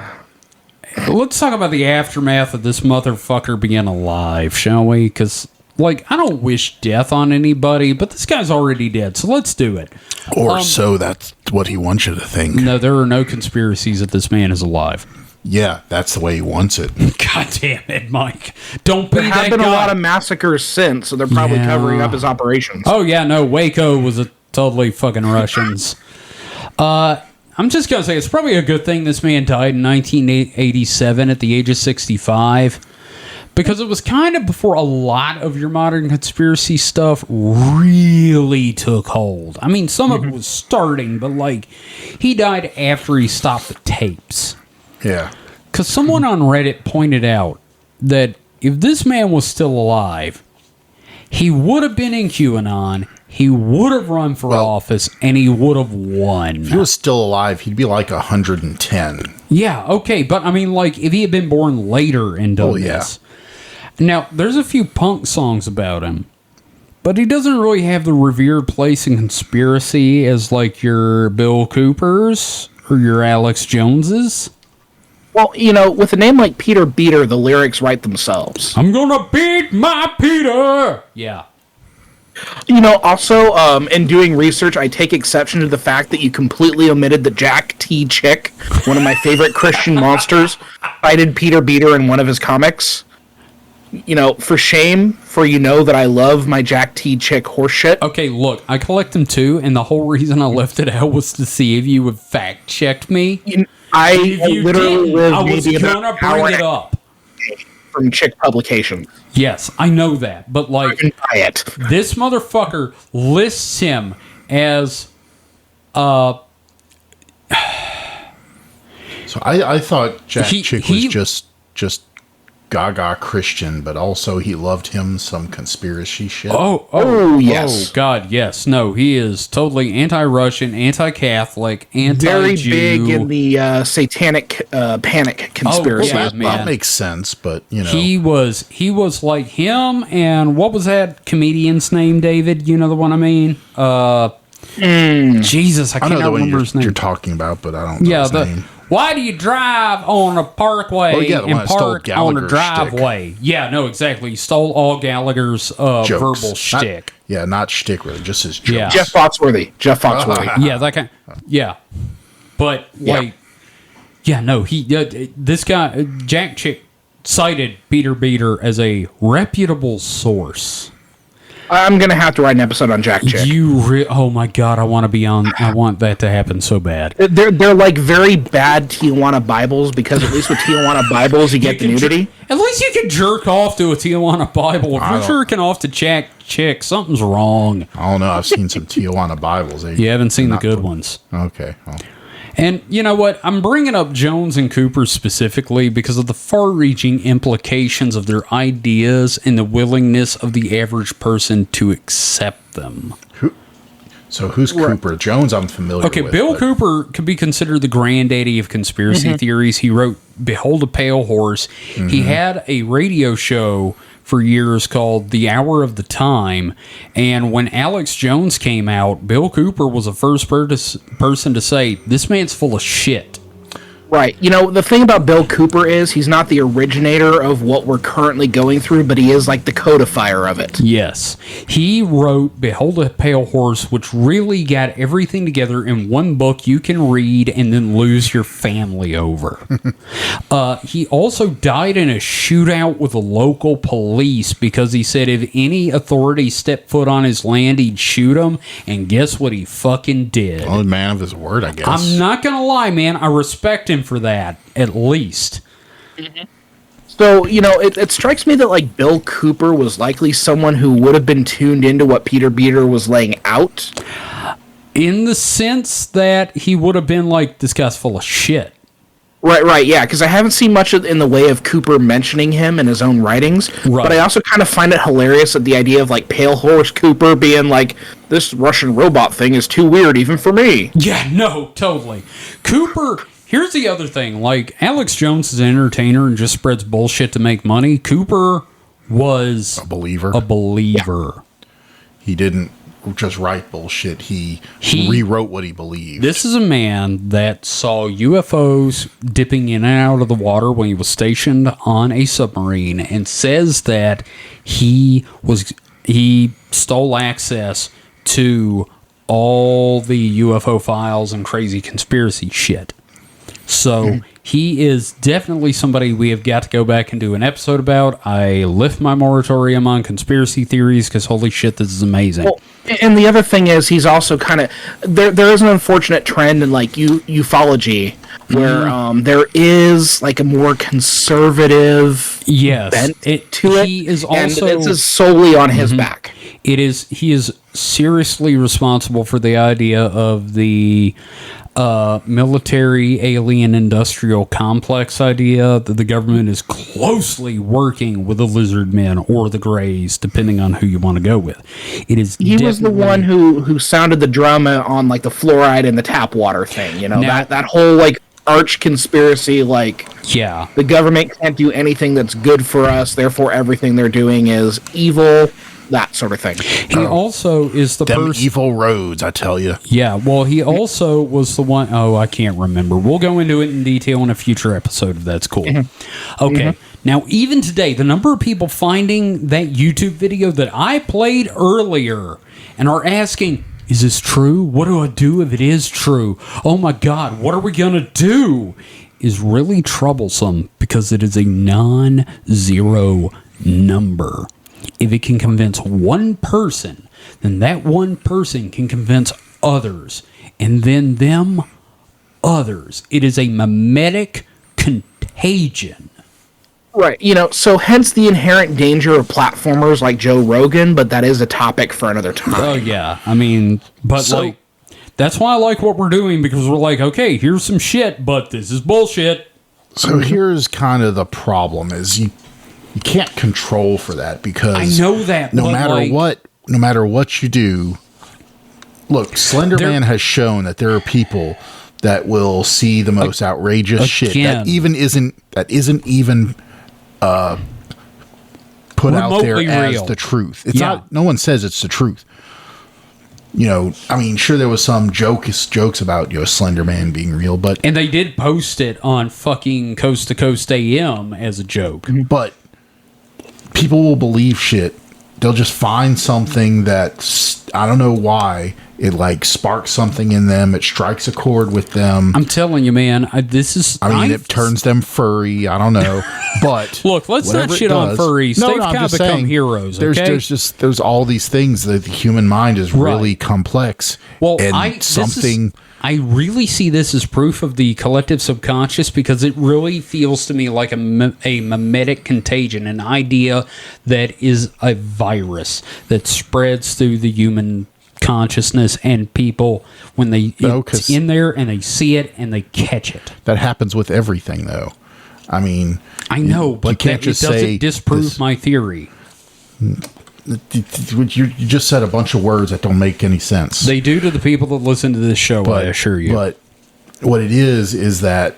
let's talk about the aftermath of this motherfucker being alive, shall we? Because I don't wish death on anybody, but this guy's already dead, so let's do it. Or so that's what he wants you to think. No, there are no conspiracies that this man is alive. Yeah, that's the way he wants it. God damn it, Mike. Don't be that guy. There have been a lot of massacres since, so they're probably covering up his operations. Oh, yeah, no, Waco was totally fucking Russians. I'm just going to say, it's probably a good thing this man died in 1987 at the age of 65. Because it was kind of before a lot of your modern conspiracy stuff really took hold. I mean, some of it was starting, but he died after he stopped the tapes. Yeah. Because someone on Reddit pointed out that if this man was still alive, he would have been in QAnon, he would have run for office, and he would have won. If he was still alive, he'd be 110. Yeah, okay, but I mean, if he had been born later and done this. Now, there's a few punk songs about him, but he doesn't really have the revered place in conspiracy as your Bill Coopers or your Alex Joneses. Well, with a name like Peter Beater, the lyrics write themselves. I'm gonna beat my Peter. Yeah. Also, in doing research, I take exception to the fact that you completely omitted that Jack T. Chick, one of my favorite Christian monsters, cited Peter Beater in one of his comics. For shame, for that I love my Jack T. Chick horseshit. Okay, look, I collect them too, and the whole reason I left it out was to see if you would fact checked me. I literally lived I was gonna bring it up from Chick Publications. Yes, I know that, but I can buy it. This motherfucker lists him as So I thought Jack Chick was just gaga Christian, but also he loved him some conspiracy shit. Oh, yes. Oh, God, yes. No, he is totally anti-Russian, anti-Catholic, anti-Jew. Very big in the satanic panic conspiracy. That makes sense, but, He was like him, and what was that comedian's name, David? You know the one I mean? Jesus, I can't remember his name. You're talking about, but I don't know his name. Why do you drive on a parkway and park on a driveway? Shtick. Yeah, no, exactly. He stole all Gallagher's verbal shtick. Not shtick, really, just his jokes. Yeah. Jeff Foxworthy. Yeah, that kind. Yeah, but this guy Jack Chick cited Peter Beater as a reputable source. I'm gonna have to write an episode on Jack Chick. Oh my God, I want to be on. I want that to happen so bad. They're like very bad Tijuana Bibles, because at least with Tijuana Bibles you get the nudity. At least you can jerk off to a Tijuana Bible. If you're jerking off to Jack Chick, something's wrong. I don't know. I've seen some Tijuana Bibles. You haven't seen the good ones. Okay. Oh. And you know what? I'm bringing up Jones and Cooper specifically because of the far-reaching implications of their ideas and the willingness of the average person to accept them. Who's Cooper? Jones I'm familiar with. Okay, Bill Cooper could be considered the granddaddy of conspiracy theories. He wrote Behold a Pale Horse. He had a radio show for years called The Hour of the Time, and when Alex Jones came out, Bill Cooper was the first person to say, this man's full of shit. Right. The thing about Bill Cooper is he's not the originator of what we're currently going through, but he is like the codifier of it. Yes. He wrote Behold a Pale Horse, which really got everything together in one book you can read and then lose your family over. He also died in a shootout with the local police because he said if any authority stepped foot on his land, he'd shoot them. And guess what he fucking did? Oh, man of his word, I guess. I'm not going to lie, man. I respect him for that, at least. So, it strikes me that, like, Bill Cooper was likely someone who would have been tuned into what Peter Beater was laying out. In the sense that he would have been like, this guy's full of shit. Right, yeah, because I haven't seen much in the way of Cooper mentioning him in his own writings, but I also kind of find it hilarious that the idea of, like, Pale Horse Cooper being like, this Russian robot thing is too weird even for me. Yeah, no, totally. Cooper... Here's the other thing, like, Alex Jones is an entertainer and just spreads bullshit to make money. Cooper was a believer. Yeah. He didn't just write bullshit. He rewrote what he believed. This is a man that saw UFOs dipping in and out of the water when he was stationed on a submarine, and says that he stole access to all the UFO files and crazy conspiracy shit. So he is definitely somebody we have got to go back and do an episode about. I lift my moratorium on conspiracy theories because holy shit, this is amazing. Well, and the other thing is he's also kind of there is an unfortunate trend in like ufology where there is like a more conservative bent to it. He is also, and it's solely on his back. He is seriously responsible for the idea of the military alien industrial complex idea that the government is closely working with the lizard men or the greys, depending on who you want to go with. He was the one who sounded the drum on like the fluoride and the tap water thing. That whole like arch conspiracy, like the government can't do anything that's good for us, therefore everything they're doing is evil. that sort of thing. He also is the Them person. evil roads, I tell you. Yeah, well, he also was the one. Oh, I can't remember. We'll go into it in detail in a future episode if that's cool. Okay. Now, even today, the number of people finding that YouTube video that I played earlier and are asking, is this true? What do I do if it is true? Oh my God, what are we going to do? Is really troublesome because it is a non-zero number. If it can convince one person, then that one person can convince others, and then them others. It is a mimetic contagion. Right. So hence the inherent danger of platformers like Joe Rogan, but that is a topic for another time. Oh, yeah. I mean, but So- that's why I like what we're doing, because we're like, okay, here's some shit, but this is bullshit. So here's kind of the problem: is you can't control for that, because I know that, no but matter what you do. Look, Slender Man has shown that there are people that will see the most outrageous shit that isn't even put out there remotely as real. the truth. It's not. No one says it's the truth. I mean, sure, there was some jokes about Slender Man being real, but And they did post it on fucking Coast to Coast AM as a joke. but people will believe shit. They'll just find something that, I don't know why, it like sparks something in them. It strikes a chord with them. I'm telling you, man, it turns them furry. I don't know. But look, let's not shit on furries. They've kind of become heroes. Okay? There's all these things that the human mind is really complex. Well, and I really see this as proof of the collective subconscious, because it really feels to me like a mimetic contagion, an idea that is a virus that spreads through the human consciousness, and people, when it's in there and they see it and they catch it. That happens with everything, though. I mean, I know, but you can't just it doesn't say disprove my theory. You just said a bunch of words that don't make any sense. They do to the people that listen to this show, I assure you. But what it is that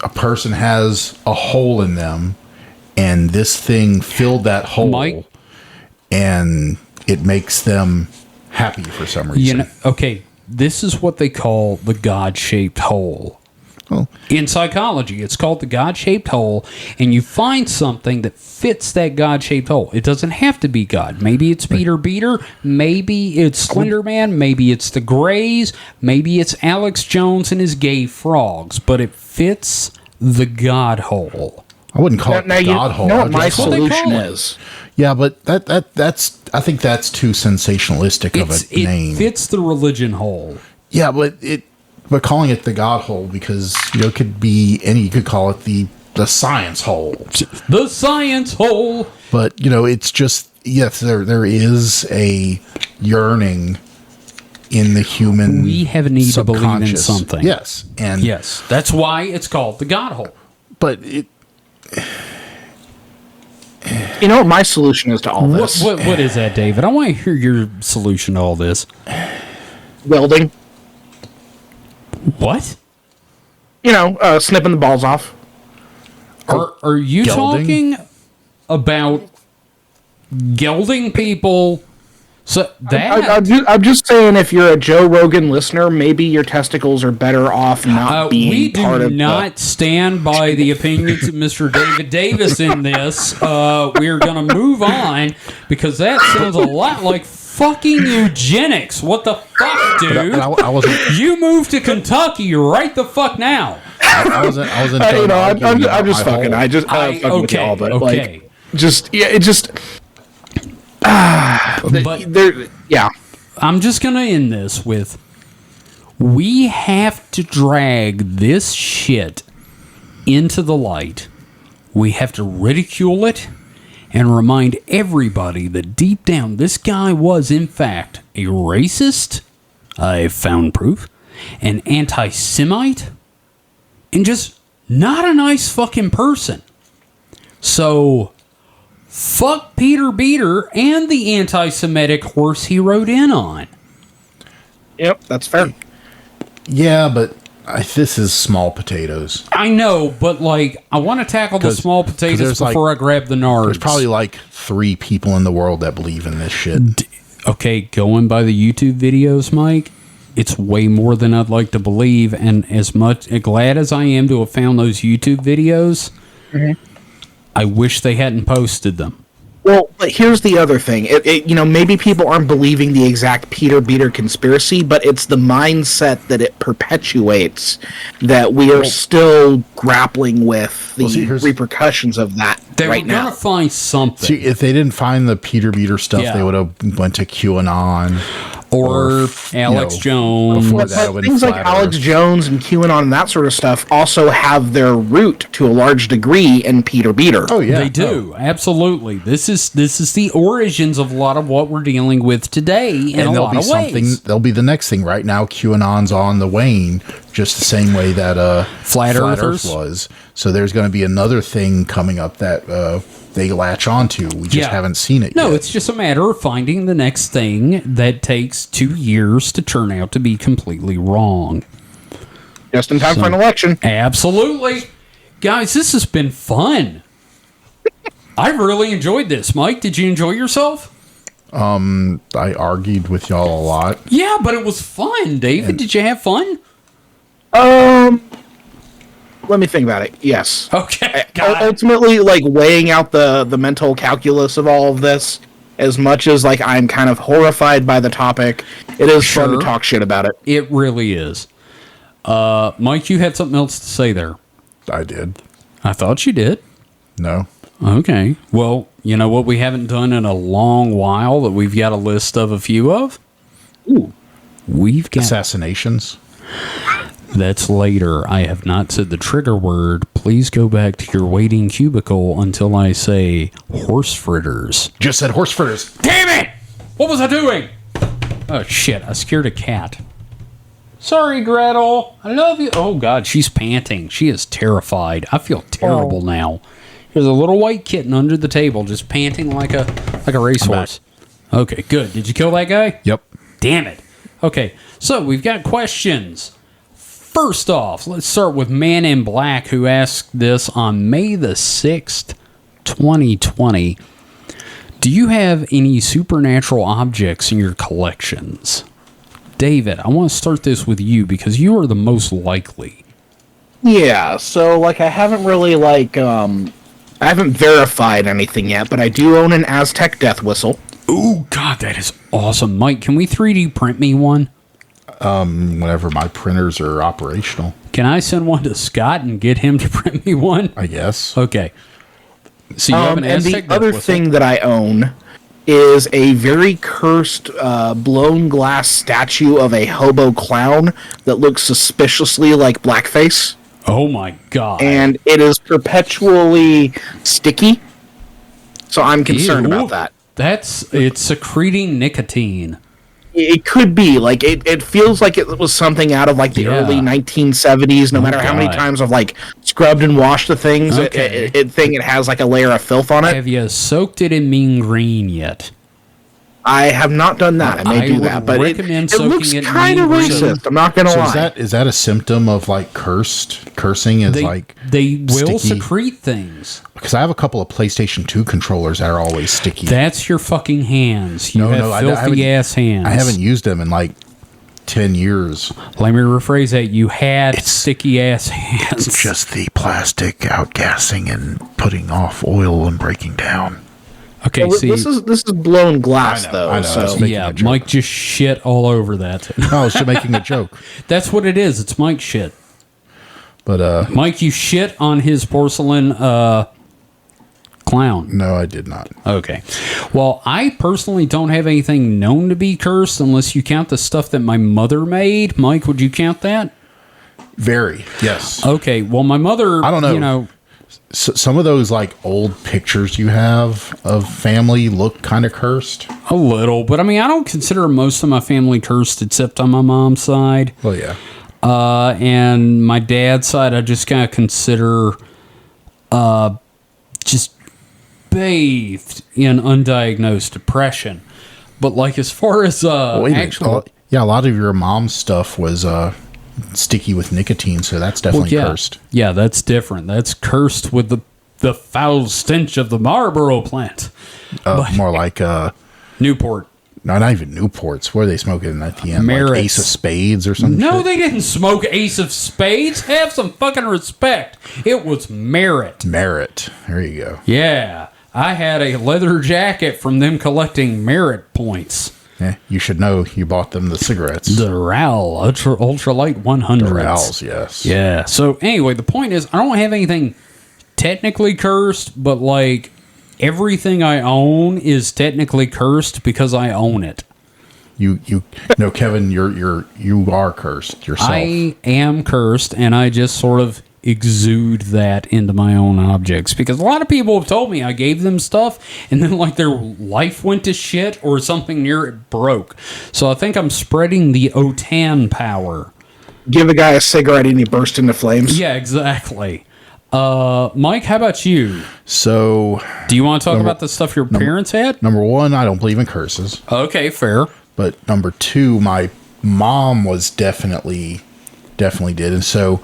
a person has a hole in them, and this thing filled that hole, Mike? and it makes them happy for some reason. Okay, this is what they call the God-shaped hole. Oh. In psychology, it's called the God-shaped hole, and you find something that fits that God-shaped hole. It doesn't have to be God. Maybe it's Peter Beater, maybe it's Slender Man, maybe it's the Greys, maybe it's Alex Jones and his gay frogs, but it fits the God hole. I wouldn't call it the God hole. No, my solution is. Yeah, but that's I think that's too sensationalistic of a name. It fits the religion hole. Yeah, but calling it the God hole, because it could be you could call it the science hole. The science hole. But it's just, yes, there is a yearning in the human. We have a need to believe in something. Yes, and yes, that's why it's called the God hole. But it. You know what my solution is to all this? What is that, David? I want to hear your solution to all this. Welding. What? Snipping the balls off. Are you talking about gelding people? So that I'm just saying, if you're a Joe Rogan listener, maybe your testicles are better off not being part of. We do not stand by the opinions of Mr. David Davis in this. We're going to move on, because that sounds a lot like fucking eugenics. What the fuck, dude? I wasn't. You moved to Kentucky right the fuck now. I wasn't. I'm just fucking. I just fucking with y'all, but okay. Yeah. I'm just going to end this with, we have to drag this shit into the light. We have to ridicule it and remind everybody that deep down this guy was, in fact, a racist, I found proof, an anti-Semite, and just not a nice fucking person. So, fuck Peter Beater and the anti-Semitic horse he rode in on. Yep, that's fair. Yeah, but This is small potatoes. I know, but like, I want to tackle the small potatoes before I grab the nards. There's probably like 3 people in the world that believe in this shit. Okay, going by the YouTube videos, Mike, it's way more than I'd like to believe. And as glad as I am to have found those YouTube videos, I wish they hadn't posted them. Well, but here's the other thing. Maybe people aren't believing the exact Peter Beater conspiracy, but it's the mindset that it perpetuates that we are still grappling with the repercussions of that right now. They were going to find something. See, if they didn't find the Peter Beater stuff, they would have went to QAnon. Or Alex Jones. But things like Alex Jones and QAnon and that sort of stuff also have their root to a large degree in Peter Beater. Oh yeah, they do. Absolutely. This is the origins of a lot of what we're dealing with today in a lot of ways. There'll be the next thing. Right now, QAnon's on the wane, just the same way that Flat Earth was. So there's going to be another thing coming up that they latch onto. We just haven't seen it yet. No, it's just a matter of finding the next thing that takes 2 years to turn out to be completely wrong. Just in time for an election. Absolutely. Guys, this has been fun. I really enjoyed this. Mike, did you enjoy yourself? I argued with y'all a lot. Yeah, but it was fun. David, did you have fun? Let me think about it. Yes. Okay. Ultimately, like weighing out the mental calculus of all of this, as much as like I'm kind of horrified by the topic, it is fun to talk shit about it. It really is. Mike, you had something else to say there. I did. I thought you did. No. Okay. Well, you know what we haven't done in a long while that we've got a list of a few of? Ooh. We've got assassinations. That's later. I have not said the trigger word. Please go back to your waiting cubicle until I say horse fritters. Just said horse fritters. Damn it! What was I doing? Oh, shit. I scared a cat. Sorry, Gretel. I love you. Oh, God. She's panting. She is terrified. I feel terrible now. There's a little white kitten under the table just panting like a racehorse. Okay, good. Did you kill that guy? Yep. Damn it. Okay, so we've got questions. First off, let's start with Man in Black, who asked this on May the 6th, 2020. Do you have any supernatural objects in your collections? David, I want to start this with you because you are the most likely. Yeah, so like I haven't really I haven't verified anything yet, but I do own an Aztec death whistle. Ooh, God, that is awesome. Mike, can we 3D print me one? Whenever my printers are operational. Can I send one to Scott and get him to print me one? I guess. Okay. So you have an and Aztec the other thing that I own is a very cursed blown glass statue of a hobo clown that looks suspiciously like blackface. Oh my God. And it is perpetually sticky. So I'm concerned about that. It's secreting nicotine. It could be. Like, it feels like it was something out of, like, the early 1970s, no matter how many times I've, like, scrubbed and washed the things. Okay. It has, like, a layer of filth on it. Have you soaked it in mean green yet? I have not done that. I may do that, but it looks kind of racist. I'm not going to lie. Is that a symptom of, like, cursing is, They will sticky? secrete things. Because I have a couple of PlayStation 2 controllers that are always sticky. That's your fucking hands. You have filthy ass hands. I haven't used them in like 10 years. Let me rephrase that. You had sticky ass hands. It's just the plastic outgassing and putting off oil and breaking down. Okay, well, see, this is blown glass, though. I know. So. Yeah, Mike just shit all over that. No, I was just making a joke. That's what it is. It's Mike shit. But Mike, you shit on his porcelain clown. No, I did not. Okay. Well, I personally don't have anything known to be cursed unless you count the stuff that my mother made. Mike, would you count that? Very, yes. Okay. Well, my mother, I don't know. You know, some of those like old pictures you have of family look kind of cursed. A little, but I mean, I don't consider most of my family cursed except on my mom's side. Well, yeah. And my dad's side, I just kind of consider just bathed in undiagnosed depression. But like as far as a lot of your mom's stuff was sticky with nicotine, so that's definitely cursed. Yeah, that's different. That's cursed with the foul stench of the Marlboro plant. More like Newport. No, not even Newports. What are they smoking at the end? Merits. Like Ace of Spades or something? No, they didn't smoke Ace of Spades. Have some fucking respect. It was Merit. Merit. There you go. Yeah. I had a leather jacket from them collecting Merit points. Yeah, you should know you bought them the cigarettes. The Ral Ultralight 100s. The Rals, yes. Yeah. So anyway, the point is, I don't have anything technically cursed, but like everything I own is technically cursed because I own it. You no, Kevin, you are cursed yourself. I am cursed, and I just sort of exude that into my own objects, because a lot of people have told me I gave them stuff and then like their life went to shit or something near it broke. So I think I'm spreading the Otan power. Give a guy a cigarette and he burst into flames. Yeah, exactly. Mike, how about you? So do you want to talk about the stuff your parents had? Number one, I don't believe in curses. Okay, fair. But number two, my mom was definitely did. And so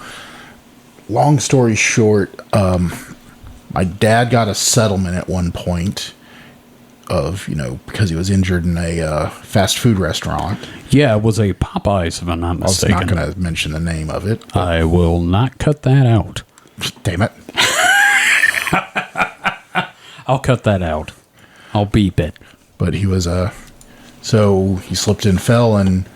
long story short, my dad got a settlement at one point of, because he was injured in a fast food restaurant. Yeah, it was a Popeyes, if I'm not mistaken. I was not going to mention the name of it. I will not cut that out. Damn it. I'll cut that out. I'll beep it. But he was, so he slipped and fell, and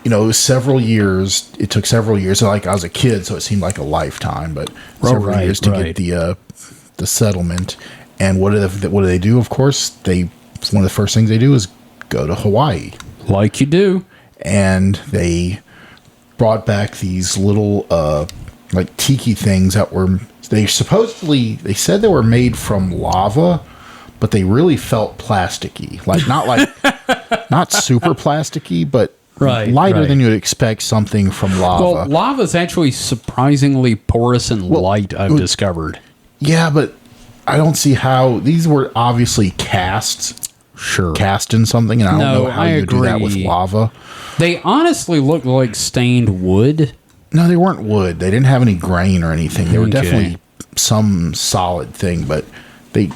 it was several years. It took several years. So like I was a kid, so it seemed like a lifetime. But several years to get the settlement. And what do they do? Of course, one of the first things they do is go to Hawaii, like you do. And they brought back these little like tiki things that were they said they were made from lava, but they really felt plasticky. Like not super plasticky, but lighter than you'd expect something from lava. Well, lava is actually surprisingly porous and light, I've discovered. Yeah, but I don't see how these were obviously cast in something, and I don't know how you do that with lava. They honestly look like stained wood. No, they weren't wood. They didn't have any grain or anything. They were definitely some solid thing, but they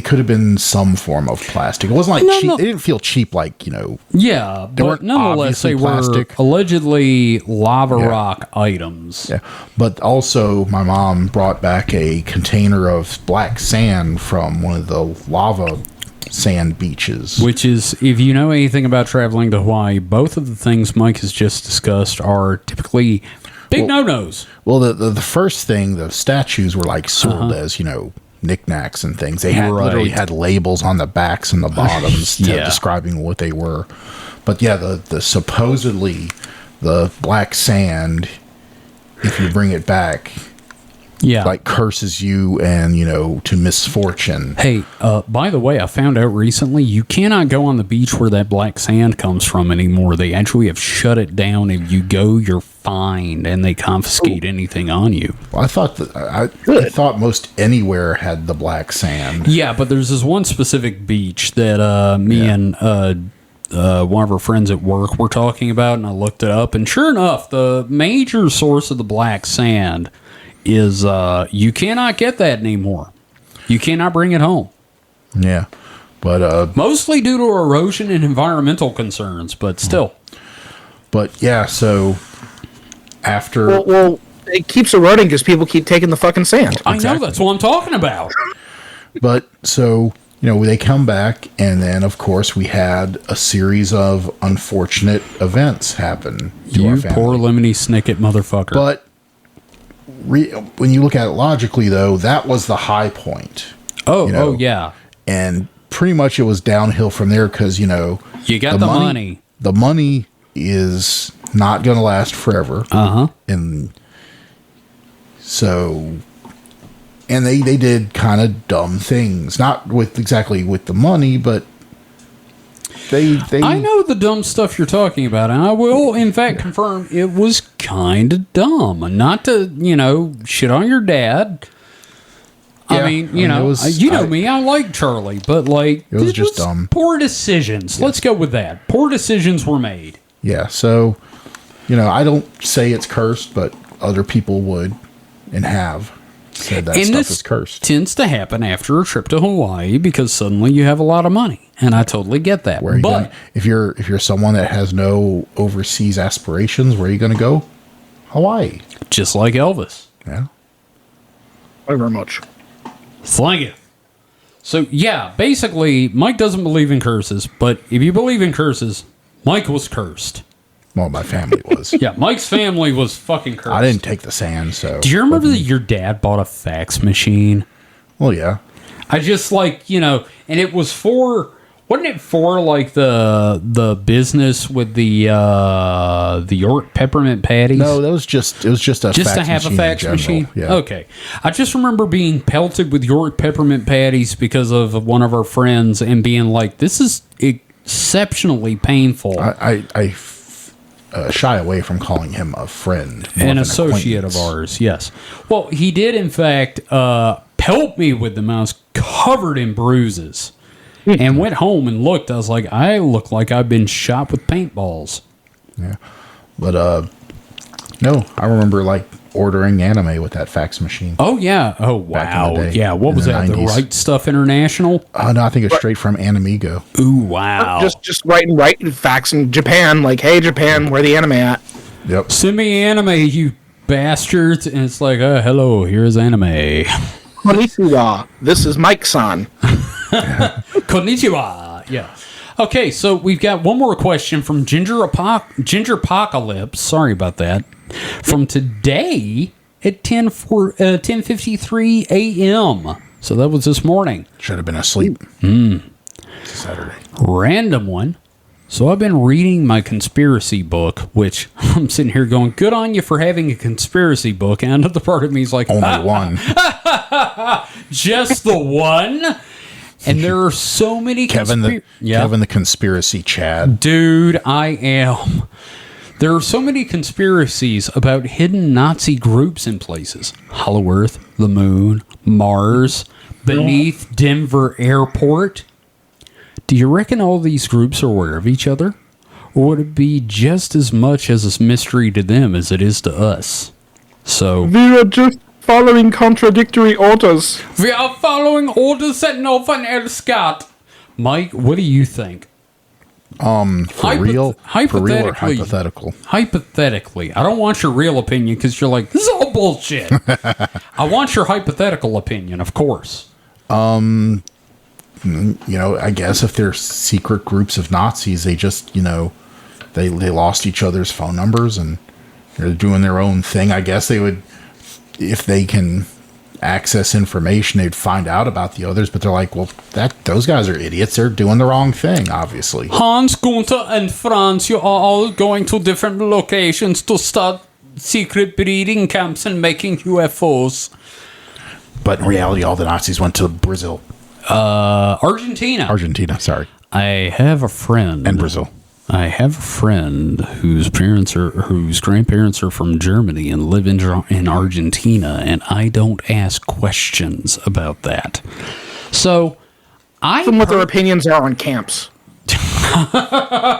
could have been some form of plastic. It wasn't like cheap. They didn't feel cheap like, Yeah, but nonetheless, they were allegedly lava rock items. Yeah, but also my mom brought back a container of black sand from one of the lava sand beaches. Which is, if you know anything about traveling to Hawaii, both of the things Mike has just discussed are typically big no-nos. Well, the first thing, the statues were like sold as, knickknacks and things. They had literally had labels on the backs and the bottoms describing what they were. But yeah, the supposedly the black sand, if you bring it back, like curses you and to misfortune. Hey, by the way, I found out recently you cannot go on the beach where that black sand comes from anymore. They actually have shut it down. If you go, you're fined and they confiscate anything on you. Well, I thought I thought most anywhere had the black sand. Yeah, but there's this one specific beach that me and one of our friends at work were talking about, and I looked it up, and sure enough, the major source of the black sand is you cannot get that anymore. You cannot bring it home. Yeah, but mostly due to erosion and environmental concerns, but still. But yeah, so after well it keeps eroding because people keep taking the fucking sand. I know, that's what I'm talking about. But so they come back, and then of course we had a series of unfortunate events happen to our family. Poor Lemony Snicket motherfucker. But when you look at it logically, though, that was the high point. Oh, yeah. And pretty much it was downhill from there because, you got the money. The money is not going to last forever. Uh-huh. And so, and they did kind of dumb things. Not exactly with the money, but they I know the dumb stuff you're talking about, and I will, in fact, confirm it was kind of dumb. Not to, shit on your dad. Yeah, I mean, you know me, I like Charlie, but it was just dumb. Poor decisions. Yes. Let's go with that. Poor decisions were made. Yeah, so I don't say it's cursed, but other people would and have said that stuff is cursed. Tends to happen after a trip to Hawaii because suddenly you have a lot of money, and I totally get that. If you're someone that has no overseas aspirations, where are you going to go? Hawaii, just like Elvis. Yeah. Thank you very much. Thank you. So yeah, basically, Mike doesn't believe in curses, but if you believe in curses, Mike was cursed. Well, my family was. Yeah, Mike's family was fucking cursed. I didn't take the sand, so. Do you remember that your dad bought a fax machine? Well, yeah. I just and it was wasn't it for like the business with the York peppermint patties? No, it was just a fax to have a fax machine. Yeah. Okay, I just remember being pelted with York peppermint patties because of one of our friends and being like, "This is exceptionally painful." I shy away from calling him a friend. An associate of ours, yes. Well, he did, in fact, pelt me with them. I was covered in bruises. And went home and looked. I was like, I look like I've been shot with paintballs. Yeah. But, no, I remember, ordering anime with that fax machine. Oh, yeah. Oh, wow. Yeah, what was that? 90s. The Right Stuff International? No, I think it's straight from Animigo. Ooh, wow. Just writing faxing Japan, like, hey, Japan, where the anime at? Yep. Send me anime, you bastards. And it's like, hello, here's anime. Konnichiwa, this is Mike-san. Konnichiwa. Yeah. Okay, so we've got one more question from Ginger Apocalypse. Sorry about that. From today at 10:53 a.m. So that was this morning. Should have been asleep. It's Saturday. Random one. So I've been reading my conspiracy book, which I'm sitting here going, good on you for having a conspiracy book. And another part of me is like, only one. Just the one? And there are so many Kevin the conspiracy Chad. Dude, I am. There are so many conspiracies about hidden Nazi groups in places. Hollow Earth, the Moon, Mars, beneath Denver Airport. Do you reckon all these groups are aware of each other? Or would it be just as much as a mystery to them as it is to us? So we are just following contradictory orders. We are following orders that no one else got. Mike, what do you think? For real or hypothetical? Hypothetically. I don't want your real opinion because you're like, this is all bullshit. I want your hypothetical opinion, of course. I guess if they're secret groups of Nazis, they just, they lost each other's phone numbers and they're doing their own thing. I guess they would, if they can access information, they'd find out about the others, but they're like, well, those guys are idiots. They're doing the wrong thing, obviously. Hans, Gunther, and Franz, you are all going to different locations to start secret breeding camps and making UFOs. But in reality, all the Nazis went to Brazil. Argentina, sorry. I have a friend. And Brazil. I have a friend whose grandparents are from Germany and live in Argentina, and I don't ask questions about that. So, what their opinions are on camps.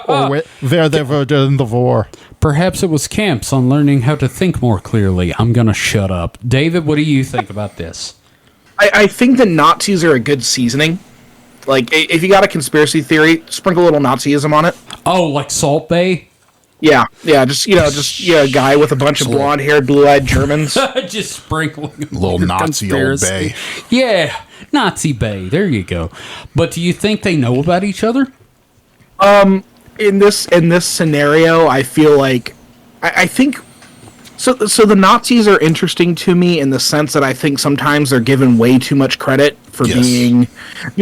Or where they were during the war. Perhaps it was camps on learning how to think more clearly. I'm going to shut up. David, what do you think about this? I think the Nazis are a good seasoning. Like, if you got a conspiracy theory, sprinkle a little Nazism on it. Oh, like Salt Bae? Yeah, just a guy with a bunch of blonde-haired, blue-eyed Germans. Just sprinkling a little Nazi conspiracy. Old Bay. Yeah, Nazi Bay. There you go. But do you think they know about each other? In this scenario, I feel like I think so the Nazis are interesting to me in the sense that I think sometimes they're given way too much credit for being,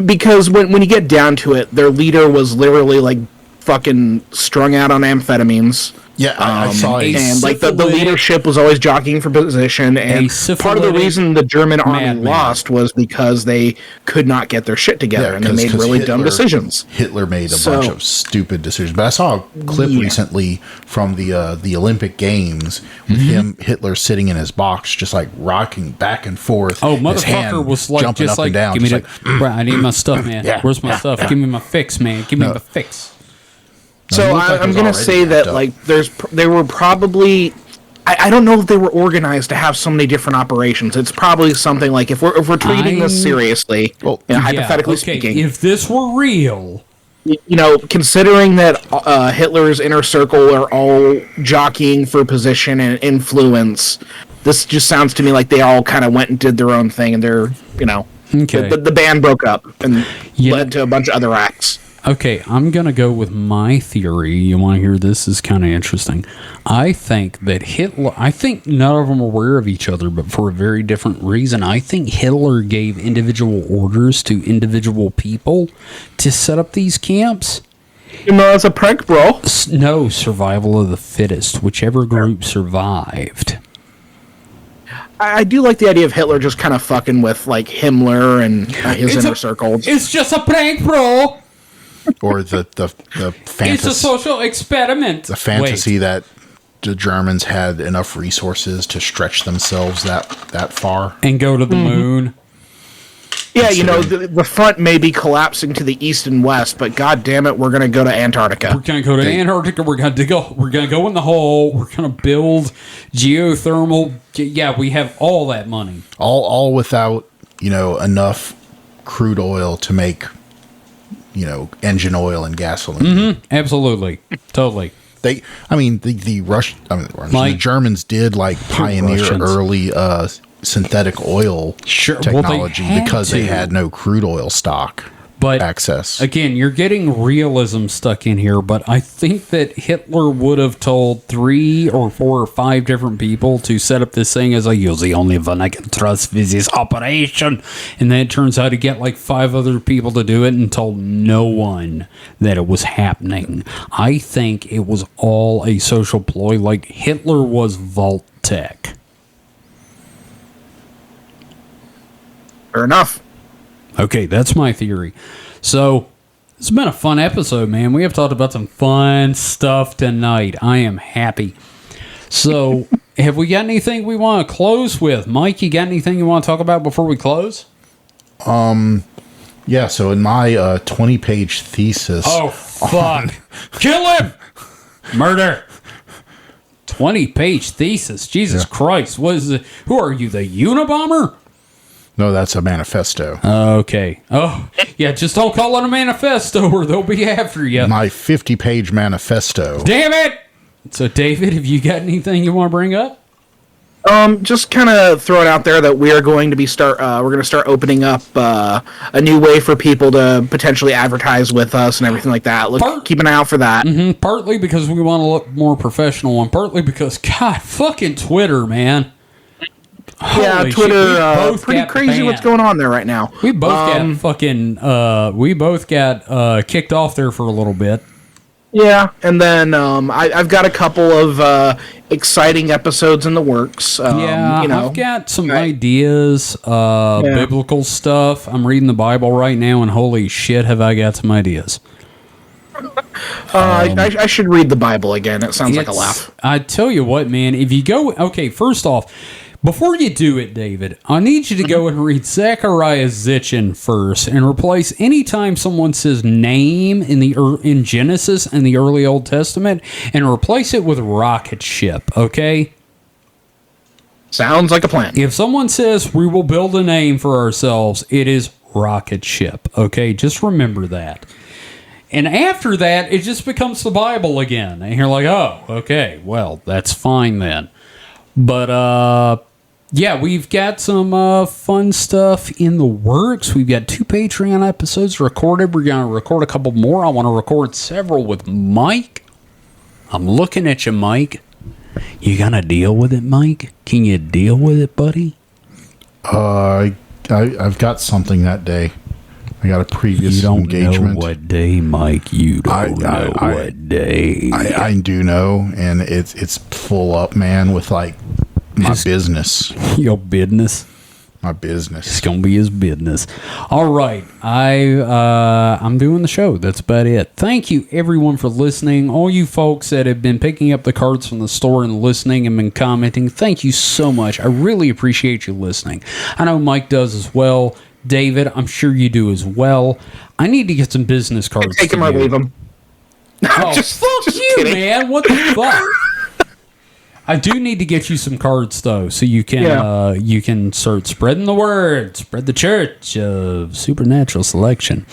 because when you get down to it, their leader was literally like fucking strung out on amphetamines. Yeah, I saw it. And like the leadership was always jockeying for position, and part of the reason the German army lost was because they could not get their shit together, and they made really dumb decisions. Hitler made a bunch of stupid decisions. But I saw a clip recently from the Olympic Games with Hitler sitting in his box, just like rocking back and forth. Oh, motherfucker was like jumping just up and down, give me I need my stuff, man. Yeah, Where's my stuff? Give me my fix, man. Give me my fix. So I'm going to say that like there were probably I don't know if they were organized to have so many different operations. It's probably something like if we're treating this seriously, hypothetically speaking, if this were real, considering that Hitler's inner circle are all jockeying for position and influence, this just sounds to me like they all kind of went and did their own thing, and they're the band broke up and led to a bunch of other acts. Okay, I'm going to go with my theory. You want to hear this? Is kind of interesting. I think that I think none of them are aware of each other, but for a very different reason. I think Hitler gave individual orders to individual people to set up these camps. It's a prank, bro. No, survival of the fittest, whichever group survived. I do like the idea of Hitler just kind of fucking with, like, Himmler and his inner circle. It's just a prank, bro! Or the fantasy. It's a social experiment. The fantasy that the Germans had enough resources to stretch themselves that far and go to the moon. Yeah, the front may be collapsing to the east and west, but god damn it, we're going to go to Antarctica. We're going to go to Antarctica. We're going to go in the hole. We're going to build geothermal. Yeah, we have all that money. All without, enough crude oil to make engine oil and gasoline. Mm-hmm. Absolutely. Totally. The Germans did pioneer early synthetic oil technology because they had no crude oil stock access. Again, you're getting realism stuck in here, but I think that Hitler would have told 3 or 4 or 5 different people to set up this thing as you're the only one I can trust with this operation. And then it turns out to get 5 other people to do it and told no one that it was happening. I think it was all a social ploy, like Hitler was Vault-Tec. Fair enough. Okay, that's my theory. So, it's been a fun episode, man. We have talked about some fun stuff tonight. I am happy. So, have we got anything we want to close with? Mike, you got anything you want to talk about before we close? Yeah, so in my 20-page thesis... Oh, fuck. Kill him! Murder! 20-page thesis. Jesus Christ. What is it? Who are you, the Unabomber? No, that's a manifesto. Okay. Oh, yeah, just don't call it a manifesto or they'll be after you. My 50-page manifesto. Damn it! So, David, have you got anything you want to bring up? Just kind of throw it out there that we are going to start opening up a new way for people to potentially advertise with us and everything like that. Keep an eye out for that. Mm-hmm, partly because we want to look more professional, and partly because, God, fucking Twitter, man. Yeah, holy Twitter, pretty crazy banned. What's going on there right now. We both got kicked off there for a little bit. Yeah, and then I've got a couple of exciting episodes in the works. I've got some ideas, biblical stuff. I'm reading the Bible right now, and holy shit, have I got some ideas. I should read the Bible again. It sounds like a laugh. I tell you what, man, if you go... Okay, first off... Before you do it, David, I need you to go and read Zechariah Sitchin first and replace any time someone says name in Genesis and the early Old Testament and replace it with rocket ship, okay? Sounds like a plan. If someone says we will build a name for ourselves, it is rocket ship, okay? Just remember that. And after that, it just becomes the Bible again. And you're like, oh, okay, well, that's fine then. But, yeah, we've got some fun stuff in the works. We've got 2 Patreon episodes recorded. We're going to record a couple more. I want to record several with Mike. I'm looking at you, Mike. You going to deal with it, Mike? Can you deal with it, buddy? I've got something that day. I got a previous engagement. You don't know what day, Mike. You don't know what day. I do know, and it's full up, man, with my business. Your business? My business. It's going to be his business. All right. I'm doing the show. That's about it. Thank you, everyone, for listening. All you folks that have been picking up the cards from the store and listening and been commenting, thank you so much. I really appreciate you listening. I know Mike does as well. David, I'm sure you do as well. I need to get some business cards. Take them or leave them. Oh, fuck you, kidding. man. What the fuck? I do need to get you some cards, though, so you can start spreading the word, spread the church of Supernatural Selection.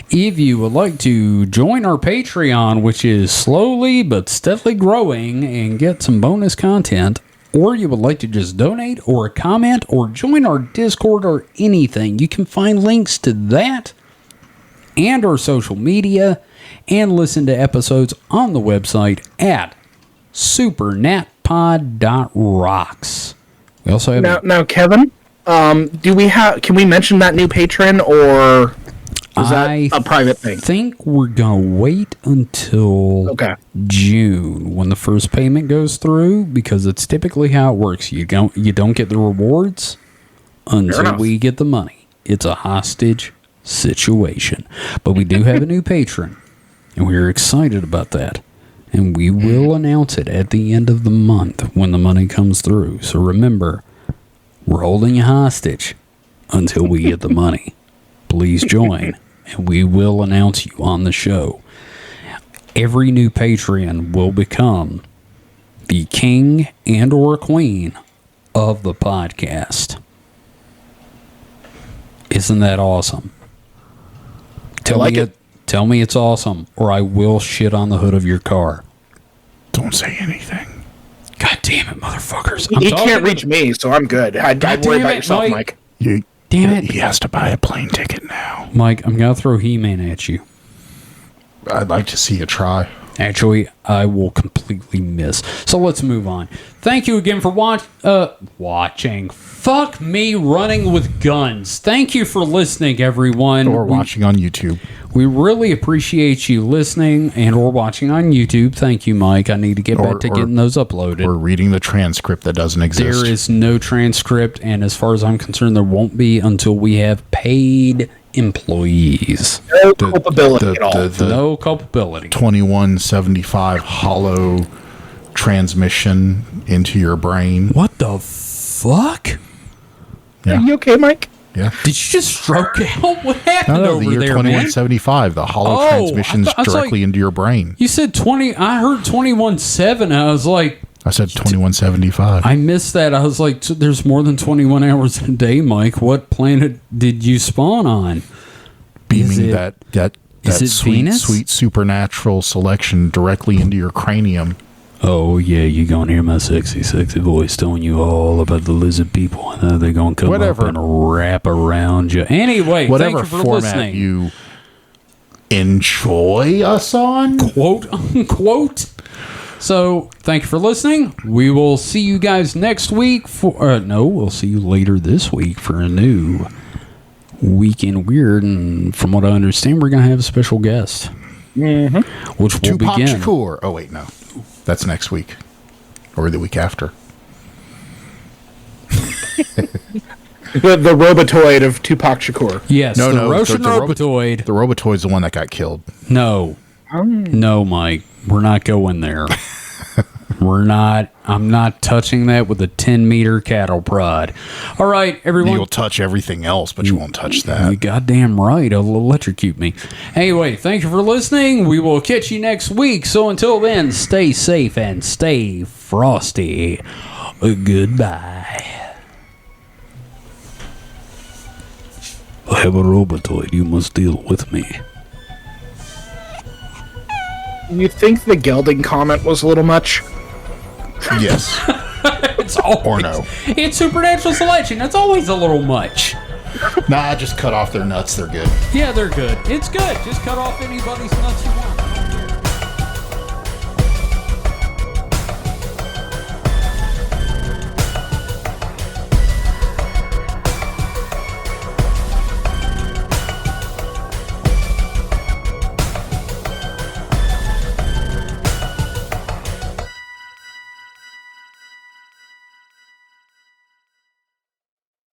If you would like to join our Patreon, which is slowly but steadily growing, and get some bonus content, or you would like to just donate or comment or join our Discord or anything, you can find links to that and our social media and listen to episodes on the website at supernatpod.rocks. We also have now Kevin, can we mention that new patron, or is that a private thing? I think we're gonna wait until June when the first payment goes through, because it's typically how it works. You don't get the rewards until we get the money. It's a hostage situation. But we do have a new patron, and we're excited about that. And we will announce it at the end of the month when the money comes through. So remember, we're holding you hostage until we get the money. Please join, and we will announce you on the show. Every new Patreon will become the king and or queen of the podcast. Isn't that awesome? Tell me it's awesome, or I will shit on the hood of your car. Don't say anything. God damn it, motherfuckers. He can't reach me, so I'm good. I'd worry about yourself, Mike. Damn it. He has to buy a plane ticket now. Mike, I'm going to throw He-Man at you. I'd like to see you try. Actually, I will completely miss. So let's move on. Thank you again for watching. Fuck me running with guns. Thank you for listening, everyone. Or watching on YouTube. We really appreciate you listening and or watching on YouTube. Thank you, Mike. I need to get back to getting those uploaded. Or reading the transcript that doesn't exist. There is no transcript, and as far as I'm concerned, there won't be until we have paid employees. No culpability at all. No culpability. 2175 hollow transmission into your brain. What the fuck? Yeah. Are you okay, Mike? Yeah. Did you just stroke out? What happened over the year there, 2175, the hollow transmissions directly into your brain. You said 20. I heard 21.7. I was like, I said 2175. I missed that. I was like, there's more than 21 hours in a day, Mike. What planet did you spawn on? Beaming that sweet, Venus? sweet supernatural selection directly into your cranium. Oh, yeah, you're going to hear my sexy, sexy voice telling you all about the lizard people and how they're going to come up and wrap around you. Anyway, whatever thank you for format listening. You enjoy us on? Quote, unquote. So, thank you for listening. We will see you guys next week we'll see you later this week for a new Week in Weird. And from what I understand, we're going to have a special guest. Mm-hmm. Which will Tupac begin. Shakur. Oh, wait, no. That's next week. Or the week after. The Robotoid of Tupac Shakur. Yes, the Russian Robotoid. The Robotoid's the one that got killed. No. No, Mike. We're not going there. I'm not touching that with a 10-meter cattle prod. All right, everyone. You'll touch everything else, but you won't touch that. You goddamn right. It'll electrocute me. Anyway, thank you for listening. We will catch you next week. So until then, stay safe and stay frosty. Goodbye. I have a Robotoid. You must deal with me. You think the gelding comment was a little much? Yes. It's always, or no. It's Supernatural Selection. It's always a little much. Nah, just cut off their nuts. They're good. Yeah, they're good. It's good. Just cut off anybody's nuts you want.